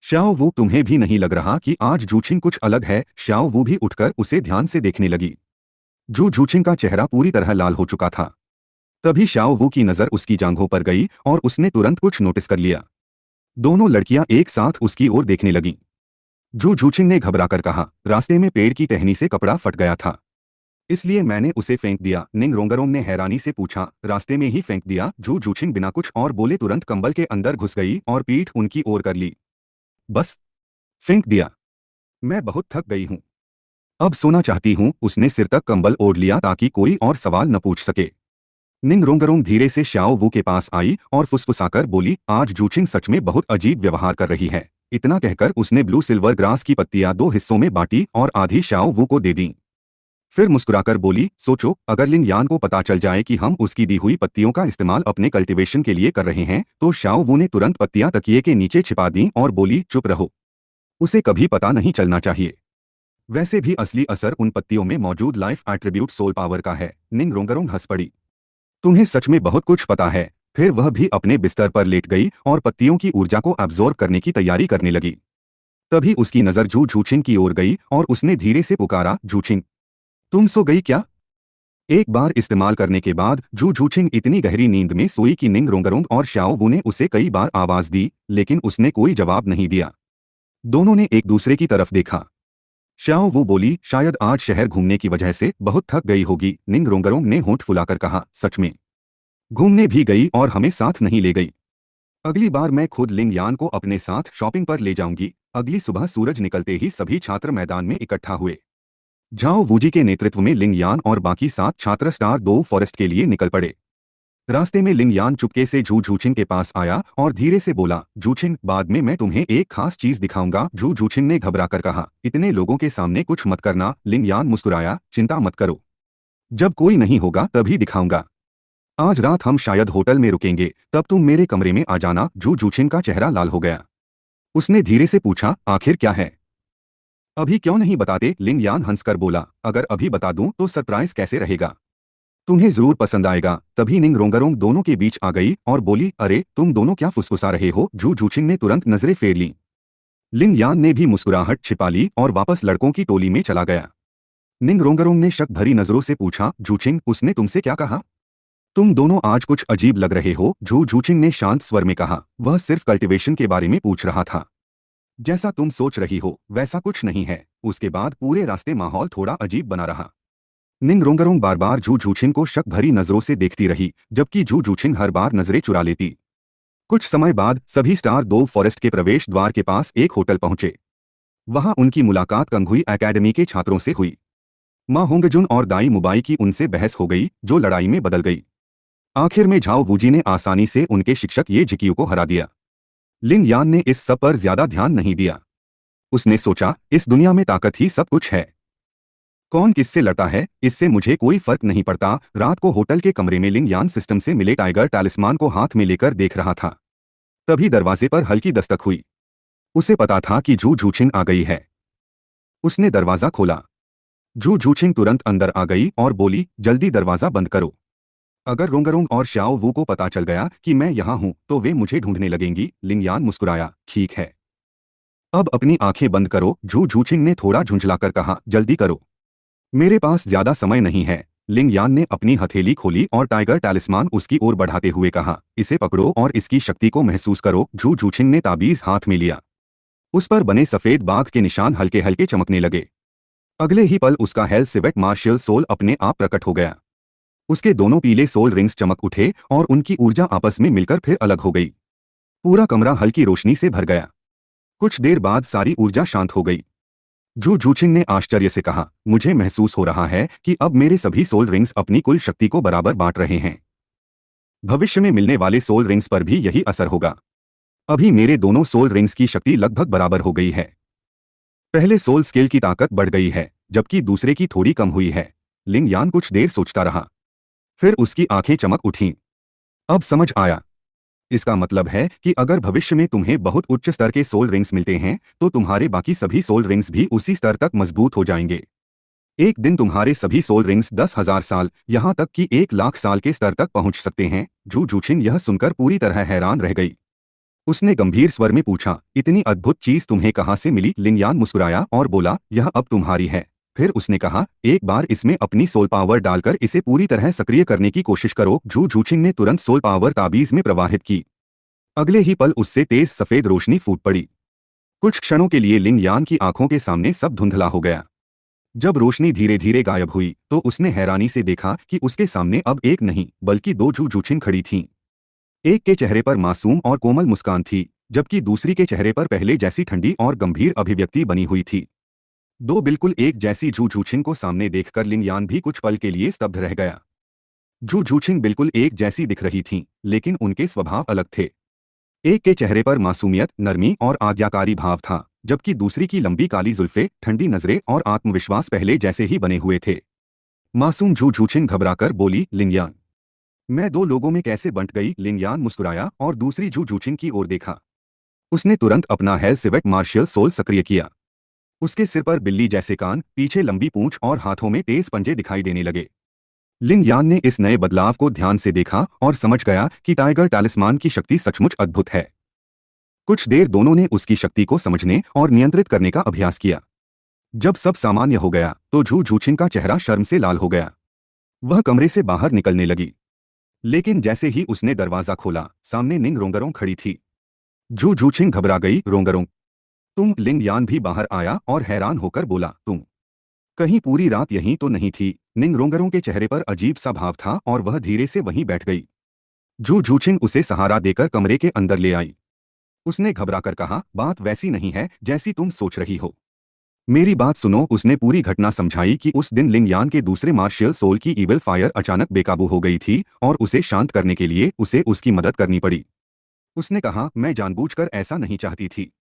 श्याओ वू, तुम्हें भी नहीं लग रहा कि आज जूचिंग कुछ अलग है? श्याओ वू भी उठकर उसे ध्यान से देखने लगी। जू जूचिंग का चेहरा पूरी तरह लाल हो चुका था। तभी श्याओ वू की नजर उसकी जांघों पर गई और उसने तुरंत कुछ नोटिस कर लिया। दोनों लड़कियां एक साथ उसकी ओर देखने लगीं। जू जूचिंग ने घबराकर कहा, रास्ते में पेड़ की टहनी से कपड़ा फट गया था, इसलिए मैंने उसे फेंक दिया। निंग रोंगरोंग ने हैरानी से पूछा, रास्ते में ही फेंक दिया? जू जूचिंग बिना कुछ और बोले तुरंत कंबल के अंदर घुस गई और पीठ उनकी ओर कर ली। बस, फेंक दिया। मैं बहुत थक गई हूं, अब सोना चाहती हूं। उसने सिर तक कंबल ओढ़ लिया ताकि कोई और सवाल न पूछ सके। निंग रोंगरोंग धीरे से श्याओ वू के पास आई और फुसफुसाकर बोली, आज जूचिंग सच में बहुत अजीब व्यवहार कर रही है। इतना कहकर उसने ब्लू सिल्वर ग्रास की पत्तियां 2 हिस्सों में बांटी और आधी श्याओ वू को दे दी। फिर मुस्कुराकर बोली, सोचो, अगर लिंग यान को पता चल जाए कि हम उसकी दी हुई पत्तियों का इस्तेमाल अपने कल्टीवेशन के लिए कर रहे हैं तो। श्याओ वू ने तुरंत पत्तियां तकिए के नीचे छिपा दी और बोली, चुप रहो, उसे कभी पता नहीं चलना चाहिए। वैसे भी असली असर उन पत्तियों में मौजूद लाइफ एट्रीब्यूट सोल पावर का है। निंग रोंगरोंग हंस पड़ी, तुम्हें सच में बहुत कुछ पता है। फिर वह भी अपने बिस्तर पर लेट गई और पत्तियों की ऊर्जा को एब्जॉर्ब करने की तैयारी करने लगी। तभी उसकी नजर जू जूचिंग की ओर गई और उसने धीरे से पुकारा, जूचिंग, तुम सो गई क्या? एक बार इस्तेमाल करने के बाद जू जूचिंग इतनी गहरी नींद में सोई कि निंग रोंगरोंग और श्याओ वू ने उसे कई बार आवाज दी, लेकिन उसने कोई जवाब नहीं दिया। दोनों ने एक दूसरे की तरफ देखा। श्याओ वू बोली, शायद आज शहर घूमने की वजह से बहुत थक गई होगी। निंग रोंगरोंग ने होंठ फुलाकर कहा, सच में, घूमने भी गई और हमें साथ नहीं ले गई। अगली बार मैं खुद लिंग यान को अपने साथ शॉपिंग पर ले जाऊंगी। अगली सुबह सूरज निकलते ही सभी छात्र मैदान में इकट्ठा हुए। झाओ वूजी के नेतृत्व में लिंग यान और बाकी 7 छात्र स्टार 2 फॉरेस्ट के लिए निकल पड़े। रास्ते में लिंग यान चुपके से जू जूचिंग के पास आया और धीरे से बोला, जूचिंग, बाद में मैं तुम्हें एक खास चीज दिखाऊंगा। जू जूचिंग ने घबराकर कहा, इतने लोगों के सामने कुछ मत करना। लिंग यान मुस्कुराया, चिंता मत करो, जब कोई नहीं होगा तभी दिखाऊंगा। आज रात हम शायद होटल में रुकेंगे, तब तुम मेरे कमरे में आ जाना। जू जूचिंग का चेहरा लाल हो गया। उसने धीरे से पूछा, आखिर क्या है? अभी क्यों नहीं बताते? लिंग यान हंसकर बोला, अगर अभी बता दूं तो सरप्राइज कैसे रहेगा, तुम्हें जरूर पसंद आएगा। तभी निंग रोंगरोंग दोनों के बीच आ गई और बोली, अरे तुम दोनों क्या फुसफुसा रहे हो? जू जूचिंग ने तुरंत नजरें फेर लीं। लिंग यान ने भी मुस्कुराहट छिपा ली और वापस लड़कों की टोली में चला गया। निंग रोंगरोंग ने शक भरी नजरों से पूछा, जूचिंग, उसने तुमसे क्या कहा? तुम दोनों आज कुछ अजीब लग रहे हो। जू जूचिंग ने शांत स्वर में कहा, वह सिर्फ कल्टीवेशन के बारे में पूछ रहा था। जैसा तुम सोच रही हो वैसा कुछ नहीं है। उसके बाद पूरे रास्ते माहौल थोड़ा अजीब बना रहा। निंग रोंगरोंग बार बार जू जूचिंग को शक भरी नजरों से देखती रही, जबकि जू जूचिंग हर बार नजरें चुरा लेती। कुछ समय बाद सभी स्टार 2 फॉरेस्ट के प्रवेश द्वार के पास एक होटल पहुंचे। वहां उनकी मुलाकात कंघुई एकेडमी के छात्रों से हुई। मां होंगजुन और दाई मुबाई की उनसे बहस हो गई, जो लड़ाई में बदल गई। आखिर में झाओ वूजी ने आसानी से उनके शिक्षक ये जिकियो को हरा दिया। लिंग यान ने इस सब पर ज्यादा ध्यान नहीं दिया। उसने सोचा, इस दुनिया में ताकत ही सब कुछ है। कौन किससे लड़ता है इससे मुझे कोई फर्क नहीं पड़ता। रात को होटल के कमरे में लिंग यान सिस्टम से मिले टाइगर टैलिस्मान को हाथ में लेकर देख रहा था। तभी दरवाजे पर हल्की दस्तक हुई। उसे पता था कि जू झूछिंग आ गई है। उसने दरवाजा खोला। जू झूछिंग तुरंत अंदर आ गई और बोली, जल्दी दरवाजा बंद करो। अगर रोंगरोंग और श्याओ वू को पता चल गया कि मैं यहाँ हूँ तो वे मुझे ढूंढने लगेंगी। लिंग यान मुस्कुराया, ठीक है, अब अपनी आंखें बंद करो। जू झूछिंग ने थोड़ा झुंझलाकर कहा, जल्दी करो, मेरे पास ज्यादा समय नहीं है। लिंग यान ने अपनी हथेली खोली और टाइगर टैलिस्मान उसकी ओर बढ़ाते हुए कहा, इसे पकड़ो और इसकी शक्ति को महसूस करो। जू झूछिंग ने ताबीज हाथ में लिया। उस पर बने सफेद बाघ के निशान हल्के हल्के चमकने लगे। अगले ही पल उसका हेल सिवेट मार्शियल सोल अपने आप प्रकट हो गया। उसके दोनों पीले सोल रिंग्स चमक उठे और उनकी ऊर्जा आपस में मिलकर फिर अलग हो गई। पूरा कमरा हल्की रोशनी से भर गया। कुछ देर बाद सारी ऊर्जा शांत हो गई। जू झूछिंग ने आश्चर्य से कहा, मुझे महसूस हो रहा है कि अब मेरे सभी सोल रिंग्स अपनी कुल शक्ति को बराबर बांट रहे हैं। भविष्य में मिलने वाले सोल रिंग्स पर भी यही असर होगा। अभी मेरे दोनों सोल रिंग्स की शक्ति लगभग बराबर हो गई है। पहले सोल स्केल की ताकत बढ़ गई है जबकि दूसरे की थोड़ी कम हुई है। लिंग यान कुछ देर सोचता रहा। फिर उसकी आंखें चमक उठीं। अब समझ आया। इसका मतलब है कि अगर भविष्य में तुम्हें बहुत उच्च स्तर के सोल रिंग्स मिलते हैं तो तुम्हारे बाकी सभी सोल रिंग्स भी उसी स्तर तक मजबूत हो जाएंगे। एक दिन तुम्हारे सभी सोल रिंग्स 10,000 साल यहाँ तक कि 1,00,000 साल के स्तर तक पहुंच सकते हैं। जू झूछिंग यह सुनकर पूरी तरह हैरान रह गई। उसने गंभीर स्वर में पूछा, इतनी अद्भुत चीज तुम्हें कहाँ से मिली? लिंग यान मुस्कुराया और बोला, यह अब तुम्हारी है। फिर उसने कहा, एक बार इसमें अपनी सोल पावर डालकर इसे पूरी तरह सक्रिय करने की कोशिश करो। जू झूछिंग ने तुरंत सोल पावर ताबीज में प्रवाहित की। अगले ही पल उससे तेज सफेद रोशनी फूट पड़ी। कुछ क्षणों के लिए लिंग यान की आंखों के सामने सब धुंधला हो गया। जब रोशनी धीरे धीरे गायब हुई तो उसने हैरानी से देखा कि उसके सामने अब एक नहीं बल्कि दो जू झूछिंग खड़ी थीं। एक के चेहरे पर मासूम और कोमल मुस्कान थी जबकि दूसरी के चेहरे पर पहले जैसी ठंडी और गंभीर अभिव्यक्ति बनी हुई थी। दो बिल्कुल एक जैसी जू झूछिंग को सामने देखकर लिंग यान भी कुछ पल के लिए स्तब्ध रह गया। जू झूछिंग बिल्कुल एक जैसी दिख रही थीं, लेकिन उनके स्वभाव अलग थे। एक के चेहरे पर मासूमियत, नरमी और आज्ञाकारी भाव था जबकि दूसरी की लंबी काली जुल्फें, ठंडी नजरें और आत्मविश्वास पहले जैसे ही बने हुए थे। मासूम जू झूछिंग घबराकर बोली, लिंगयान, मैं दो लोगों में कैसे बंट गई? लिंगयान मुस्कुराया और दूसरी जू झूछिंग की ओर देखा। उसने तुरंत अपना हेल सिवेट मार्शियल सोल सक्रिय किया। उसके सिर पर बिल्ली जैसे कान, पीछे लंबी पूंछ और हाथों में तेज पंजे दिखाई देने लगे। लिंग यान ने इस नए बदलाव को ध्यान से देखा और समझ गया कि टाइगर टैलिस्मान की शक्ति सचमुच अद्भुत है। कुछ देर दोनों ने उसकी शक्ति को समझने और नियंत्रित करने का अभ्यास किया। जब सब सामान्य हो गया तो जू झूछिंग का चेहरा शर्म से लाल हो गया। वह कमरे से बाहर निकलने लगी, लेकिन जैसे ही उसने दरवाजा खोला सामने निंग रोंगरों खड़ी थी। जू झूछिंग घबरा गई, रोंगरों तुम? लिंग यान भी बाहर आया और हैरान होकर बोला, तुम कहीं पूरी रात यहीं तो नहीं थी? निंग रोंगरों के चेहरे पर अजीब सा भाव था और वह धीरे से वहीं बैठ गई। जू झूछिंग उसे सहारा देकर कमरे के अंदर ले आई। उसने घबराकर कहा, बात वैसी नहीं है जैसी तुम सोच रही हो। मेरी बात सुनो। उसने पूरी घटना समझाई कि उस दिन लिंग यान के दूसरे मार्शियल सोल की ईविल फायर अचानक बेकाबू हो गई थी और उसे शांत करने के लिए उसे उसकी मदद करनी पड़ी। उसने कहा, मैं जानबूझकर ऐसा नहीं चाहती थी।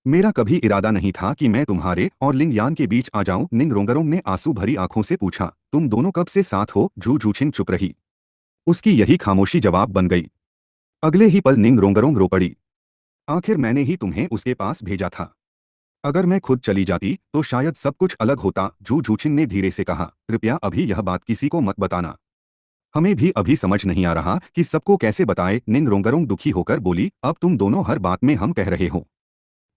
मेरा कभी इरादा नहीं था कि मैं तुम्हारे और लिंग यान के बीच आ जाऊं। निंग रोंगरोंग ने आंसू भरी आंखों से पूछा, तुम दोनों कब से साथ हो? जू झूछिंग चुप रही। उसकी यही खामोशी जवाब बन गई। अगले ही पल निंग रोंगरोंग रो पड़ी। आखिर मैंने ही तुम्हें उसके पास भेजा था। अगर मैं खुद चली जाती तो शायद सब कुछ अलग होता। जू झूछिंग ने धीरे से कहा, कृपया अभी यह बात किसी को मत बताना। हमें भी अभी समझ नहीं आ रहा कि सबको कैसे बताए। निंग रोंगरोंग दुखी होकर बोली, अब तुम दोनों हर बात में हम कह रहे हो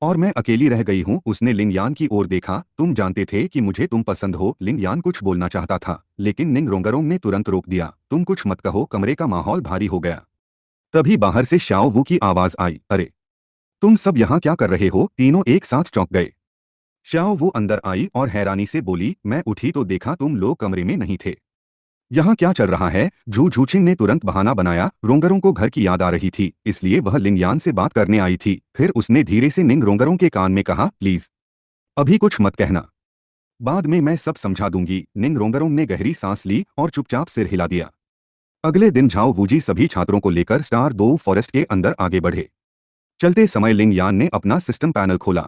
और मैं अकेली रह गई हूँ। उसने लिंगयान की ओर देखा, तुम जानते थे कि मुझे तुम पसंद हो। लिंगयान कुछ बोलना चाहता था लेकिन निंग रोंगरोंग ने तुरंत रोक दिया, तुम कुछ मत कहो। कमरे का माहौल भारी हो गया। तभी बाहर से श्याओ वू की आवाज आई, अरे तुम सब यहाँ क्या कर रहे हो? तीनों एक साथ चौंक गए। श्याओ वू अंदर आई और हैरानी से बोली, मैं उठी तो देखा तुम लोग कमरे में नहीं थे। यहाँ क्या चल रहा है? जू झूछिंग ने तुरंत बहाना बनाया, रोंगरों को घर की याद आ रही थी इसलिए वह लिंगयान से बात करने आई थी। फिर उसने धीरे से निंग रोंगरों के कान में कहा, प्लीज अभी कुछ मत कहना, बाद में मैं सब समझा दूंगी। निंग रोंगरों ने गहरी सांस ली और चुपचाप सिर हिला दिया। अगले दिन झाओ वूजी सभी छात्रों को लेकर स्टार दो फॉरेस्ट के अंदर आगे बढ़े। चलते समय लिंग यान ने अपना सिस्टम पैनल खोला।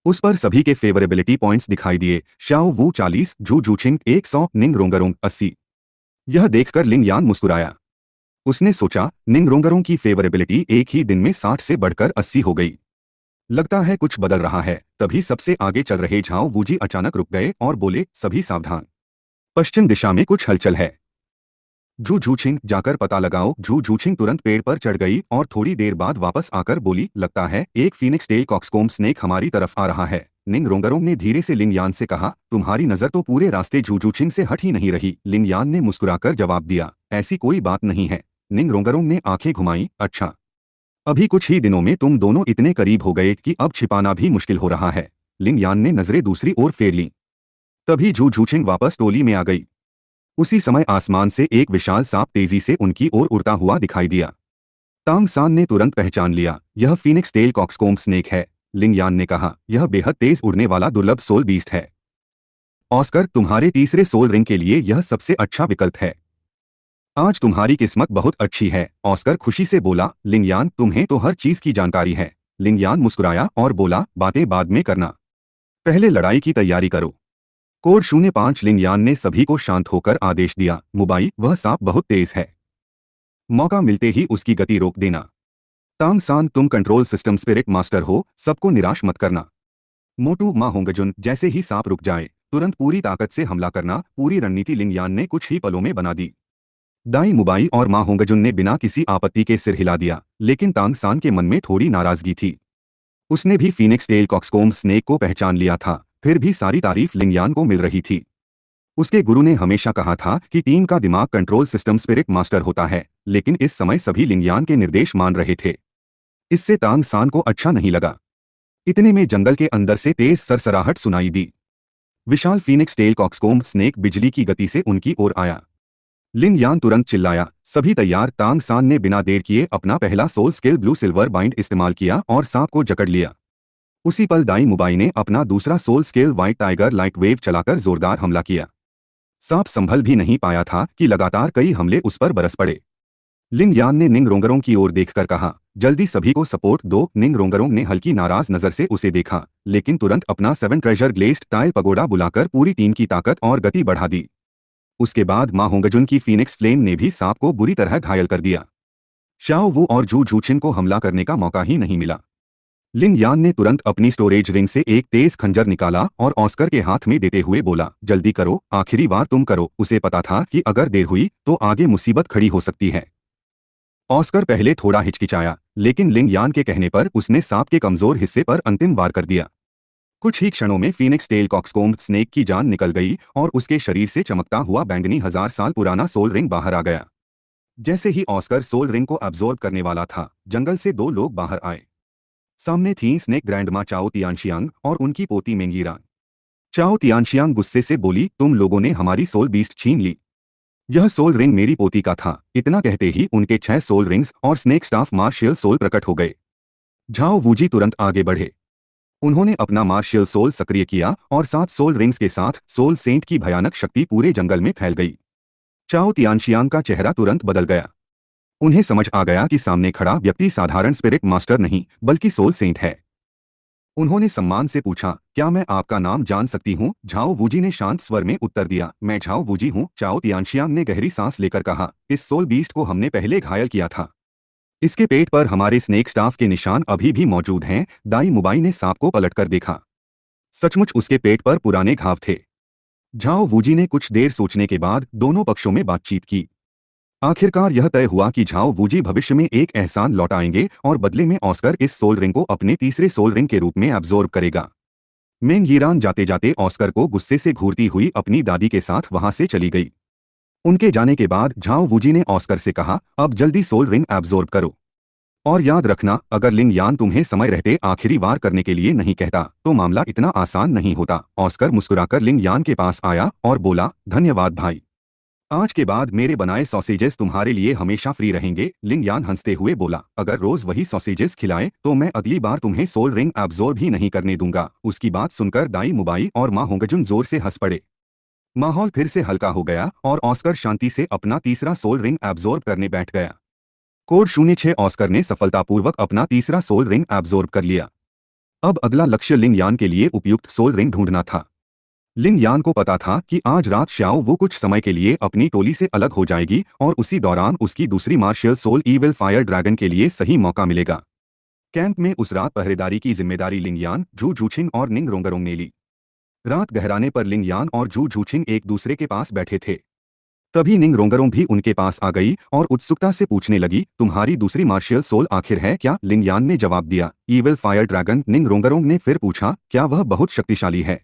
उस पर सभी के फेवरेबिलिटी पॉइंट्स दिखाई दिए। शाओ वू 40, जू जूछिंग 100, निंग रोंगरोंग 80। यह देखकर लिंग यान मुस्कुराया। उसने सोचा निंग रोंगरोंग की फेवरेबिलिटी एक ही दिन में 60 से बढ़कर 80 हो गई। लगता है कुछ बदल रहा है। तभी सबसे आगे चल रहे झाओ वूजी अचानक रुक गए और बोले, सभी सावधान, पश्चिम दिशा में कुछ हलचल है। जू जूछिंग, जाकर पता लगाओ। जू जूछिंग तुरंत पेड़ पर चढ़ गई और थोड़ी देर बाद वापस आकर बोली, लगता है एक फीनिक्स टेल कॉक्सकोम स्नेक हमारी तरफ आ रहा है। निंग रोंगरोंग ने धीरे से लिंग यान से कहा, तुम्हारी नजर तो पूरे रास्ते जू जूछिंग से हट ही नहीं रही। लिंग यान ने मुस्कुराकर जवाब दिया, ऐसी कोई बात नहीं है। निंग रोंगरोंग ने आंखें घुमाई, अच्छा, अभी कुछ ही दिनों में तुम दोनों इतने करीब हो गए कि अब छिपाना भी मुश्किल हो रहा है। लिंग यान ने नजरें दूसरी ओर फेर लीं। तभी जू जूछिंग वापस टोली में आ गई। उसी समय आसमान से एक विशाल सांप तेजी से उनकी ओर उड़ता हुआ दिखाई दिया। तांग सान ने तुरंत पहचान लिया, यह फीनिक्स टेल कॉक्सकोम स्नेक है। लिंग यान ने कहा, यह बेहद तेज उड़ने वाला दुर्लभ सोल बीस्ट है। ऑस्कर, तुम्हारे तीसरे सोल रिंग के लिए यह सबसे अच्छा विकल्प है। आज तुम्हारी किस्मत बहुत अच्छी है। ऑस्कर खुशी से बोला, लिंग यान, तुम्हें तो हर चीज की जानकारी है। लिंग यान मुस्कुराया और बोला, बातें बाद में करना, पहले लड़ाई की तैयारी करो। कोड 05। लिंग यान ने सभी को शांत होकर आदेश दिया, मुबाई, वह सांप बहुत तेज है, मौका मिलते ही उसकी गति रोक देना। तांग सान, तुम कंट्रोल सिस्टम स्पिरिट मास्टर हो, सबको निराश मत करना। मोटू मा होंगजुन, जैसे ही सांप रुक जाए तुरंत पूरी ताकत से हमला करना। पूरी रणनीति लिंग यान ने कुछ ही पलों में बना दी। दाई मुबाई और मा होंगजुन ने बिना किसी आपत्ति के सिर हिला दिया, लेकिन तांग सान के मन में थोड़ी नाराजगी थी। उसने भी फीनिक्स टेल कॉक्सकोम स्नेक को पहचान लिया था, फिर भी सारी तारीफ लिंग यान को मिल रही थी। उसके गुरु ने हमेशा कहा था कि टीम का दिमाग कंट्रोल सिस्टम स्पिरिट मास्टर होता है, लेकिन इस समय सभी लिंग यान के निर्देश मान रहे थे। इससे तांग सान को अच्छा नहीं लगा। इतने में जंगल के अंदर से तेज सरसराहट सुनाई दी। विशाल फीनिक्स टेल कॉक्सकोम स्नेक बिजली की गति से उनकी ओर आया। लिंग यान तुरंत चिल्लाया, सभी तैयार। तांग सान ने बिना देर किए अपना पहला soul skill blue silver bind इस्तेमाल किया और सांप को जकड़ लिया। उसी पल दाई मुबाई ने अपना दूसरा soul skill white tiger light wave चलाकर जोरदार हमला किया। सांप संभल भी नहीं पाया था कि लगातार कई हमले उस पर बरस पड़े। लिंग यान ने निंग रोंगरोंग की ओर देखकर कहा, जल्दी सभी को सपोर्ट दो। निंग रोंगरोंग ने हल्की नाराज नजर से उसे देखा, लेकिन तुरंत अपना 7 ट्रेजर ग्लेस्ड टाइल पगोडा बुलाकर पूरी टीम की ताकत और गति बढ़ा दी। उसके बाद मा होंगजुन की फीनिक्स फ्लेम ने भी सांप को बुरी तरह घायल कर दिया। शाओ वू और जू जूछिन को हमला करने का मौका ही नहीं मिला। लिंग यान ने तुरंत अपनी स्टोरेज रिंग से एक तेज खंजर निकाला और ऑस्कर के हाथ में देते हुए बोला, जल्दी करो, आखिरी बार तुम करो। उसे पता था कि अगर देर हुई तो आगे मुसीबत खड़ी हो सकती है। ऑस्कर पहले थोड़ा हिचकिचाया, लेकिन लिंग यान के कहने पर उसने सांप के कमजोर हिस्से पर अंतिम वार कर दिया। कुछ ही क्षणों में फीनिक्स टेल कॉक्सकोम स्नेक की जान निकल गई और उसके शरीर से चमकता हुआ बैंगनी 1000 साल पुराना सोल रिंग बाहर आ गया। जैसे ही ऑस्कर सोल रिंग को अब्जॉर्ब करने वाला था, जंगल से दो लोग बाहर आए। सामने थी स्नेक ग्रैंडमा चाओ तियानशियांग और उनकी पोती मेंगीरान। चाओ तियानशियांग गुस्से से बोली, तुम लोगों ने हमारी सोल बीस्ट छीन ली। यह सोल रिंग मेरी पोती का था। इतना कहते ही उनके 6 सोल रिंग्स और स्नेक स्टाफ मार्शियल सोल प्रकट हो गए। झाओ वूजी तुरंत आगे बढ़े। उन्होंने अपना मार्शियल सोल सक्रिय किया और 7 सोल रिंग्स के साथ सोल सेंट की भयानक शक्ति पूरे जंगल में फैल गई। चाओ तियानशियांग का चेहरा तुरंत बदल गया। उन्हें समझ आ गया कि सामने खड़ा व्यक्ति साधारण स्पिरिट मास्टर नहीं बल्कि सोल सेंट है। उन्होंने सम्मान से पूछा, क्या मैं आपका नाम जान सकती हूँ? झाओ वूजी ने शांत स्वर में उत्तर दिया, मैं झाओ वूजी हूँ। चाओ तियानशियांग ने गहरी सांस लेकर कहा, इस सोल बीस्ट को हमने पहले घायल किया था। इसके पेट पर हमारे स्नेक स्टाफ के निशान अभी भी मौजूद हैं। दाई मुबाई ने सांप को पलटकर देखा। सचमुच उसके पेट पर पुराने घाव थे। झाओ वूजी ने कुछ देर सोचने के बाद दोनों पक्षों में बातचीत की। आखिरकार यह तय हुआ कि झाओ वूजी भविष्य में एक एहसान लौटाएंगे और बदले में ऑस्कर इस सोल रिंग को अपने तीसरे सोल रिंग के रूप में अब्जॉर्ब करेगा। मेंग यीरान जाते जाते ऑस्कर को गुस्से से घूरती हुई अपनी दादी के साथ वहां से चली गई। उनके जाने के बाद झाओ वूजी ने ऑस्कर से कहा, अब जल्दी सोल रिंग अब्जॉर्ब करो। और याद रखना, अगर लिंग यान तुम्हें समय रहते आखिरी वार करने के लिए नहीं कहता तो मामला इतना आसान नहीं होता। ऑस्कर मुस्कुराकर लिंग यान के पास आया और बोला, धन्यवाद भाई, आज के बाद मेरे बनाए सॉसेजेस तुम्हारे लिए हमेशा फ्री रहेंगे। लिंग यान हंसते हुए बोला, अगर रोज वही सॉसेजेस खिलाए तो मैं अगली बार तुम्हें सोल रिंग अब्जॉर्ब ही नहीं करने दूंगा। उसकी बात सुनकर दाई मुबाई और मा होंगजुन जोर से हंस पड़े। माहौल फिर से हल्का हो गया और ऑस्कर शांति से अपना तीसरा सोल रिंग अब्जॉर्ब करने बैठ गया। कोड 06। ऑस्कर ने सफलतापूर्वक अपना तीसरा सोल रिंग अब्जॉर्ब कर लिया। अब अगला लक्ष्य लिंग यान के लिए उपयुक्त सोल रिंग ढूंढना था। लिंग यान को पता था कि आज रात श्याओ वो कुछ समय के लिए अपनी टोली से अलग हो जाएगी और उसी दौरान उसकी दूसरी martial soul evil fire dragon के लिए सही मौका मिलेगा। कैंप में उस रात पहरेदारी की जिम्मेदारी लिंग यान, जू जूछिन और निंग रोंगरोंग ने ली। रात गहराने पर लिंग यान और जू जूछिन एक दूसरे के पास बैठे थे। तभी निंग रोंगरोंग भी उनके पास आ गई और उत्सुकता से पूछने लगी, तुम्हारी दूसरी मार्शियल सोल आखिर है क्या? लिंग यान ने जवाब दिया, ईविल फायर ड्रैगन। निंग रोंगरोंग ने फिर पूछा, क्या वह बहुत शक्तिशाली है?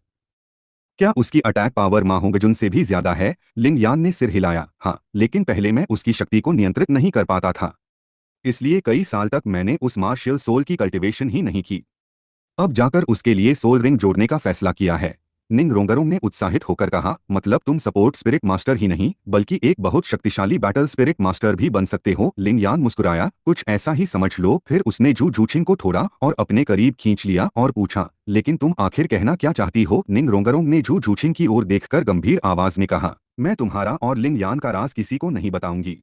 क्या उसकी अटैक पावर माहोंगजुन से भी ज्यादा है? लिंग यान ने सिर हिलाया, हाँ, लेकिन पहले मैं उसकी शक्ति को नियंत्रित नहीं कर पाता था। इसलिए कई साल तक मैंने उस मार्शियल सोल की कल्टीवेशन ही नहीं की। अब जाकर उसके लिए सोल रिंग जोड़ने का फैसला किया है। निंग रोंगरोंग ने उत्साहित होकर कहा, मतलब तुम सपोर्ट स्पिरिट मास्टर ही नहीं बल्कि एक बहुत शक्तिशाली बैटल स्पिरिट मास्टर भी बन सकते हो। लिंग यान मुस्कुराया, कुछ ऐसा ही समझ लो। फिर उसने जू जूछिन को थोड़ा और अपने करीब खींच लिया और पूछा, लेकिन तुम आखिर कहना क्या चाहती हो? निंग रोंगरोंग ने जू जूछिन की ओर देखकर गंभीर आवाज में कहा, मैं तुम्हारा और लिंग यान का राज किसी को नहीं बताऊंगी,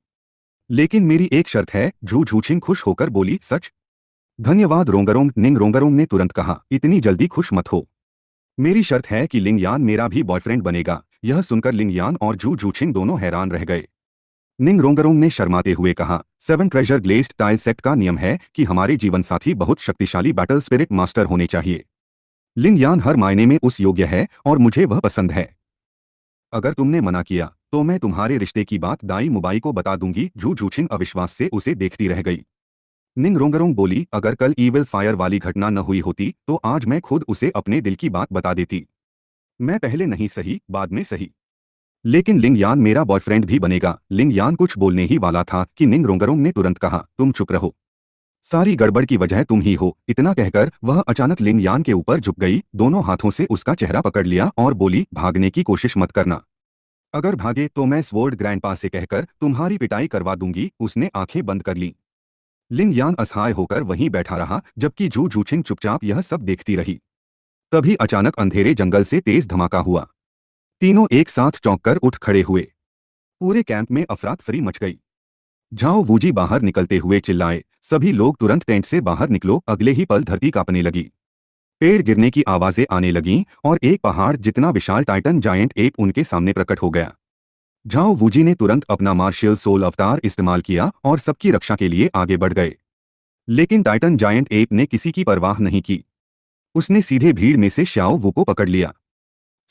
लेकिन मेरी एक शर्त है। जू जूछिन खुश होकर बोली, सच? धन्यवाद रोंगरोंग। निंग रोंगरोंग ने तुरंत कहा, इतनी जल्दी खुश मत हो। मेरी शर्त है कि लिंग यान मेरा भी बॉयफ्रेंड बनेगा। यह सुनकर लिंग यान और जू जूछिन दोनों हैरान रह गए। निंग रोंगरोंग ने शर्माते हुए कहा, seven treasure glazed tile set का नियम है कि हमारे जीवन साथी बहुत शक्तिशाली बैटल स्पिरिट मास्टर होने चाहिए। लिंग यान हर मायने में उस योग्य है और मुझे वह पसंद है। अगर तुमने मना किया तो मैं तुम्हारे रिश्ते की बात दाई मुबाई को बता दूंगी। जू जूछिन अविश्वास से उसे देखती रह गई। निंग रोंगरोंग बोली, अगर कल ईविल फायर वाली घटना न हुई होती तो आज मैं खुद उसे अपने दिल की बात बता देती। मैं पहले नहीं सही, बाद में सही, लेकिन लिंग यान मेरा बॉयफ्रेंड भी बनेगा। लिंग यान कुछ बोलने ही वाला था कि निंग रोंगरोंग ने तुरंत कहा, तुम चुप रहो, सारी गड़बड़ की वजह तुम ही हो। इतना कहकर वह अचानक लिंग यान के ऊपर झुक गई, दोनों हाथों से उसका चेहरा पकड़ लिया और बोली, भागने की कोशिश मत करना। अगर भागे तो मैं स्वॉर्ड ग्रैंडपा से कहकर तुम्हारी पिटाई करवा दूंगी। उसने आंखें बंद कर ली। लिंग यान असहाय होकर वहीं बैठा रहा जबकि जू जूछिन चुपचाप यह सब देखती रही। तभी अचानक अंधेरे जंगल से तेज धमाका हुआ। तीनों एक साथ चौंककर उठ खड़े हुए। पूरे कैंप में अफरा तफरी मच गई। झाओ वूजी बाहर निकलते हुए चिल्लाए, सभी लोग तुरंत टेंट से बाहर निकलो। अगले ही पल धरती कांपने लगी, पेड़ गिरने की आवाजें आने लगीं और एक पहाड़ जितना विशाल टाइटन जायंट एप उनके सामने प्रकट हो गया। झाओ वूजी ने तुरंत अपना मार्शियल सोल अवतार इस्तेमाल किया और सबकी रक्षा के लिए आगे बढ़ गए। लेकिन टाइटन जायंट एप ने किसी की परवाह नहीं की। उसने सीधे भीड़ में से श्याओ वू को पकड़ लिया।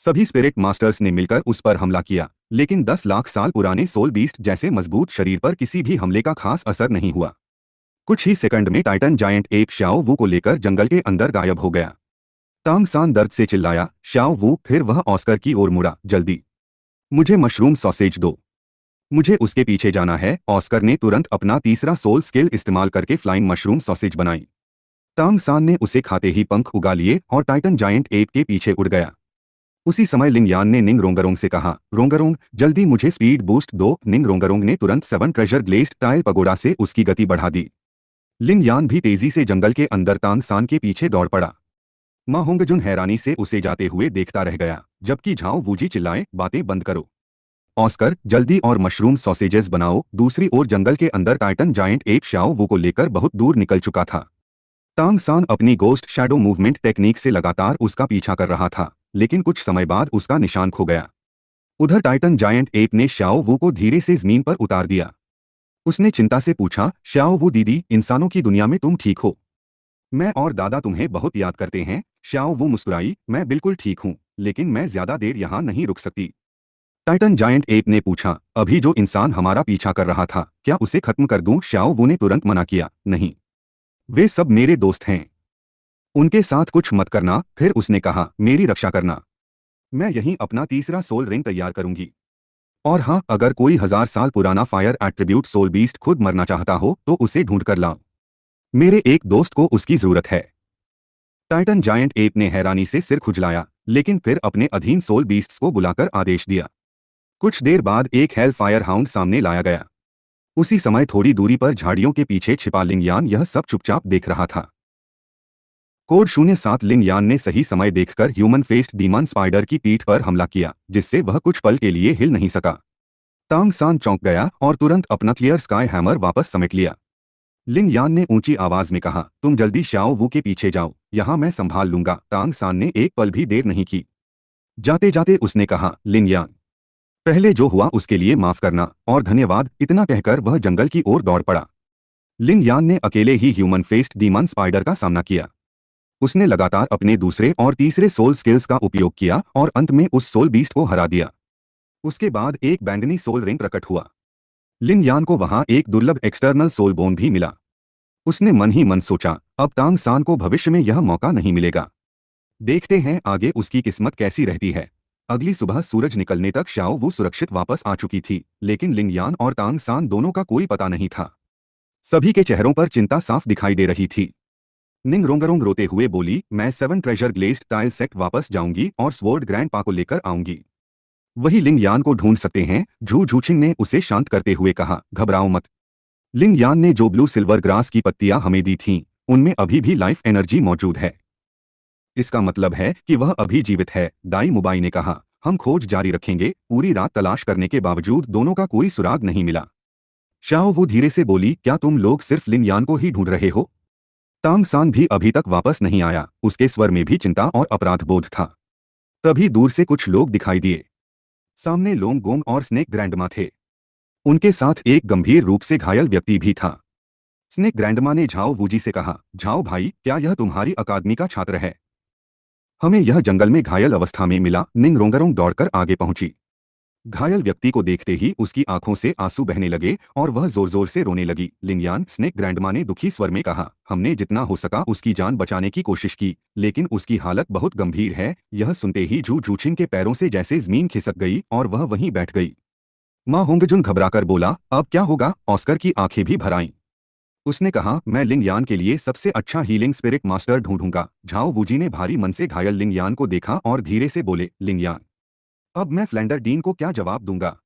सभी स्पिरिट मास्टर्स ने मिलकर उस पर हमला किया, लेकिन 10 लाख साल पुराने सोल बीस्ट जैसे मजबूत शरीर पर किसी भी हमले का खास असर नहीं हुआ। कुछ ही सेकंड में टाइटन जायंट एप श्याओ वू को लेकर जंगल के अंदर गायब हो गया। तांग सान दर्द से चिल्लाया, श्याओ वू। फिर वह ऑस्कर की ओर मुड़ा, जल्दी मुझे मशरूम सॉसेज दो, मुझे उसके पीछे जाना है। ऑस्कर ने तुरंत अपना तीसरा सोल स्किल इस्तेमाल करके फ्लाइंग मशरूम सॉसेज बनाई। तांग सान ने उसे खाते ही पंख उगा लिए और टाइटन जायंट एप के पीछे उड़ गया। उसी समय लिंग यान ने निंग रोंगरोंग से कहा, रोंगरोंग जल्दी मुझे स्पीड बूस्ट दो। निंग रोंगरोंग ने तुरंत seven treasure glazed tile pagoda से उसकी गति बढ़ा दी। लिंग यान भी तेजी से जंगल के अंदर तांग सान के पीछे दौड़ पड़ा। माहोंगजुन हैरानी से उसे जाते हुए देखता रह गया, जबकि झाओ वूजी चिल्लाए, बातें बंद करो, ऑस्कर जल्दी और मशरूम सॉसेजेस बनाओ। दूसरी ओर जंगल के अंदर टाइटन जायंट एप श्याओ वू को लेकर बहुत दूर निकल चुका था। तांग सान अपनी गोस्ट शैडो मूवमेंट टेक्निक से लगातार उसका पीछा कर रहा था, लेकिन कुछ समय बाद उसका निशान खो गया। उधर टाइटन जायंट एप ने श्याओ वू को धीरे से जमीन पर उतार दिया। उसने चिंता से पूछा, श्याओ वू दीदी, इंसानों की दुनिया में तुम ठीक हो? मैं और दादा तुम्हें बहुत याद करते हैं। श्याओ वू मुस्कुराई, मैं बिल्कुल ठीक हूँ, लेकिन मैं ज्यादा देर यहाँ नहीं रुक सकती। टाइटन जायंट एप ने पूछा, अभी जो इंसान हमारा पीछा कर रहा था, क्या उसे खत्म कर दूं? श्याओ वू ने तुरंत मना किया, नहीं, वे सब मेरे दोस्त हैं, उनके साथ कुछ मत करना। फिर उसने कहा, मेरी रक्षा करना, मैं यहीं अपना तीसरा सोल रिंग तैयार करूंगी। और हाँ, अगर कोई 1000 साल पुराना फायर एट्रीब्यूट सोल बीस्ट खुद मरना चाहता हो तो उसे ढूंढ कर लाओ, मेरे एक दोस्त को उसकी जरूरत है। टाइटन जायंट एप ने हैरानी से सिर खुजलाया, लेकिन फिर अपने अधीन सोल बीस्ट्स को बुलाकर आदेश दिया। कुछ देर बाद एक हेल फायर हाउंड सामने लाया गया। उसी समय थोड़ी दूरी पर झाड़ियों के पीछे छिपा लिंग यान यह सब चुपचाप देख रहा था। कोड 07 लिंग यान ने सही समय देखकर ह्यूमन फेस्ड डीमन स्पाइडर की पीठ पर हमला किया, जिससे वह कुछ पल के लिए हिल नहीं सका। तांग सान चौंक गया और तुरंत अपना क्लियर स्काई हैमर वापस समेट लिया। लिन यान ने ऊंची आवाज में कहा, तुम जल्दी शाओ वू के पीछे जाओ, यहाँ मैं संभाल लूंगा। तांग सान ने एक पल भी देर नहीं की। जाते जाते उसने कहा, लिन यान, पहले जो हुआ उसके लिए माफ करना और धन्यवाद। इतना कहकर वह जंगल की ओर दौड़ पड़ा। लिन यान ने अकेले ही ह्यूमन फेस्ड डीमन स्पाइडर का सामना किया। उसने लगातार अपने दूसरे और तीसरे सोल स्किल्स का उपयोग किया और अंत में उस सोल बीस्ट को हरा दिया। उसके बाद एक बैंगनी सोल रिंग प्रकट हुआ। लिन यान को वहां एक दुर्लभ एक्सटर्नल सोल बोन भी मिला। उसने मन ही मन सोचा, अब तांग सान को भविष्य में यह मौका नहीं मिलेगा। देखते हैं आगे उसकी किस्मत कैसी रहती है। अगली सुबह सूरज निकलने तक शाओ वो सुरक्षित वापस आ चुकी थी, लेकिन लिन यान और तांग सान दोनों का कोई पता नहीं था। सभी के चेहरों पर चिंता साफ दिखाई दे रही थी। निंग रोंगरोंग रोते हुए बोली, मैं 7 ट्रेजर ग्लेज्ड टाइल सेट वापस जाऊंगी और स्वॉर्ड ग्रैंड पा को लेकर आऊंगी। वही लिंग यान को ढूंढ सकते हैं। झू झूछिंग ने उसे शांत करते हुए कहा, घबराओ मत। लिंग यान ने जो ब्लू सिल्वर ग्रास की पत्तियां हमें दी थीं, उनमें अभी भी लाइफ एनर्जी मौजूद है। इसका मतलब है कि वह अभी जीवित है। दाई मुबाई ने कहा, हम खोज जारी रखेंगे। पूरी रात तलाश करने के बावजूद दोनों का कोई सुराग नहीं मिला। शाओ वो धीरे से बोली, क्या तुम लोग सिर्फ लिन यान को ही ढूंढ रहे हो? तांग सान भी अभी तक वापस नहीं आया। उसके स्वर में भी चिंता और अपराध बोध था। तभी दूर से कुछ लोग दिखाई दिए। सामने लोंग गोंग और स्नेक ग्रैंडमा थे। उनके साथ एक गंभीर रूप से घायल व्यक्ति भी था। स्नेक ग्रैंडमा ने झाओ वूजी से कहा, झाओ भाई, क्या यह तुम्हारी अकादमी का छात्र है? हमें यह जंगल में घायल अवस्था में मिला। निंग रोंगरोंग दौड़कर आगे पहुंची। घायल व्यक्ति को देखते ही उसकी आंखों से आंसू बहने लगे और वह जोर जोर से रोने लगी। लिंगयान, स्नेक ग्रैंडमा ने दुखी स्वर में कहा, हमने जितना हो सका उसकी जान बचाने की कोशिश की, लेकिन उसकी हालत बहुत गंभीर है। यह सुनते ही जू जूछिंग के पैरों से जैसे जमीन खिसक गई और वह वहीं बैठ गई। मां होंगजुन घबराकर बोला, अब क्या होगा? ऑस्कर की आंखें भी भर आईं। उसने कहा, मैं लिंग यान के लिए सबसे अच्छा हीलिंग स्पिरिट मास्टर ढूंढूंगा। झाओ वूजी ने भारी मन से घायल लिंग यान को देखा और धीरे से बोले, लिंग यान, अब मैं फ्लैंडर डीन को क्या जवाब दूंगा?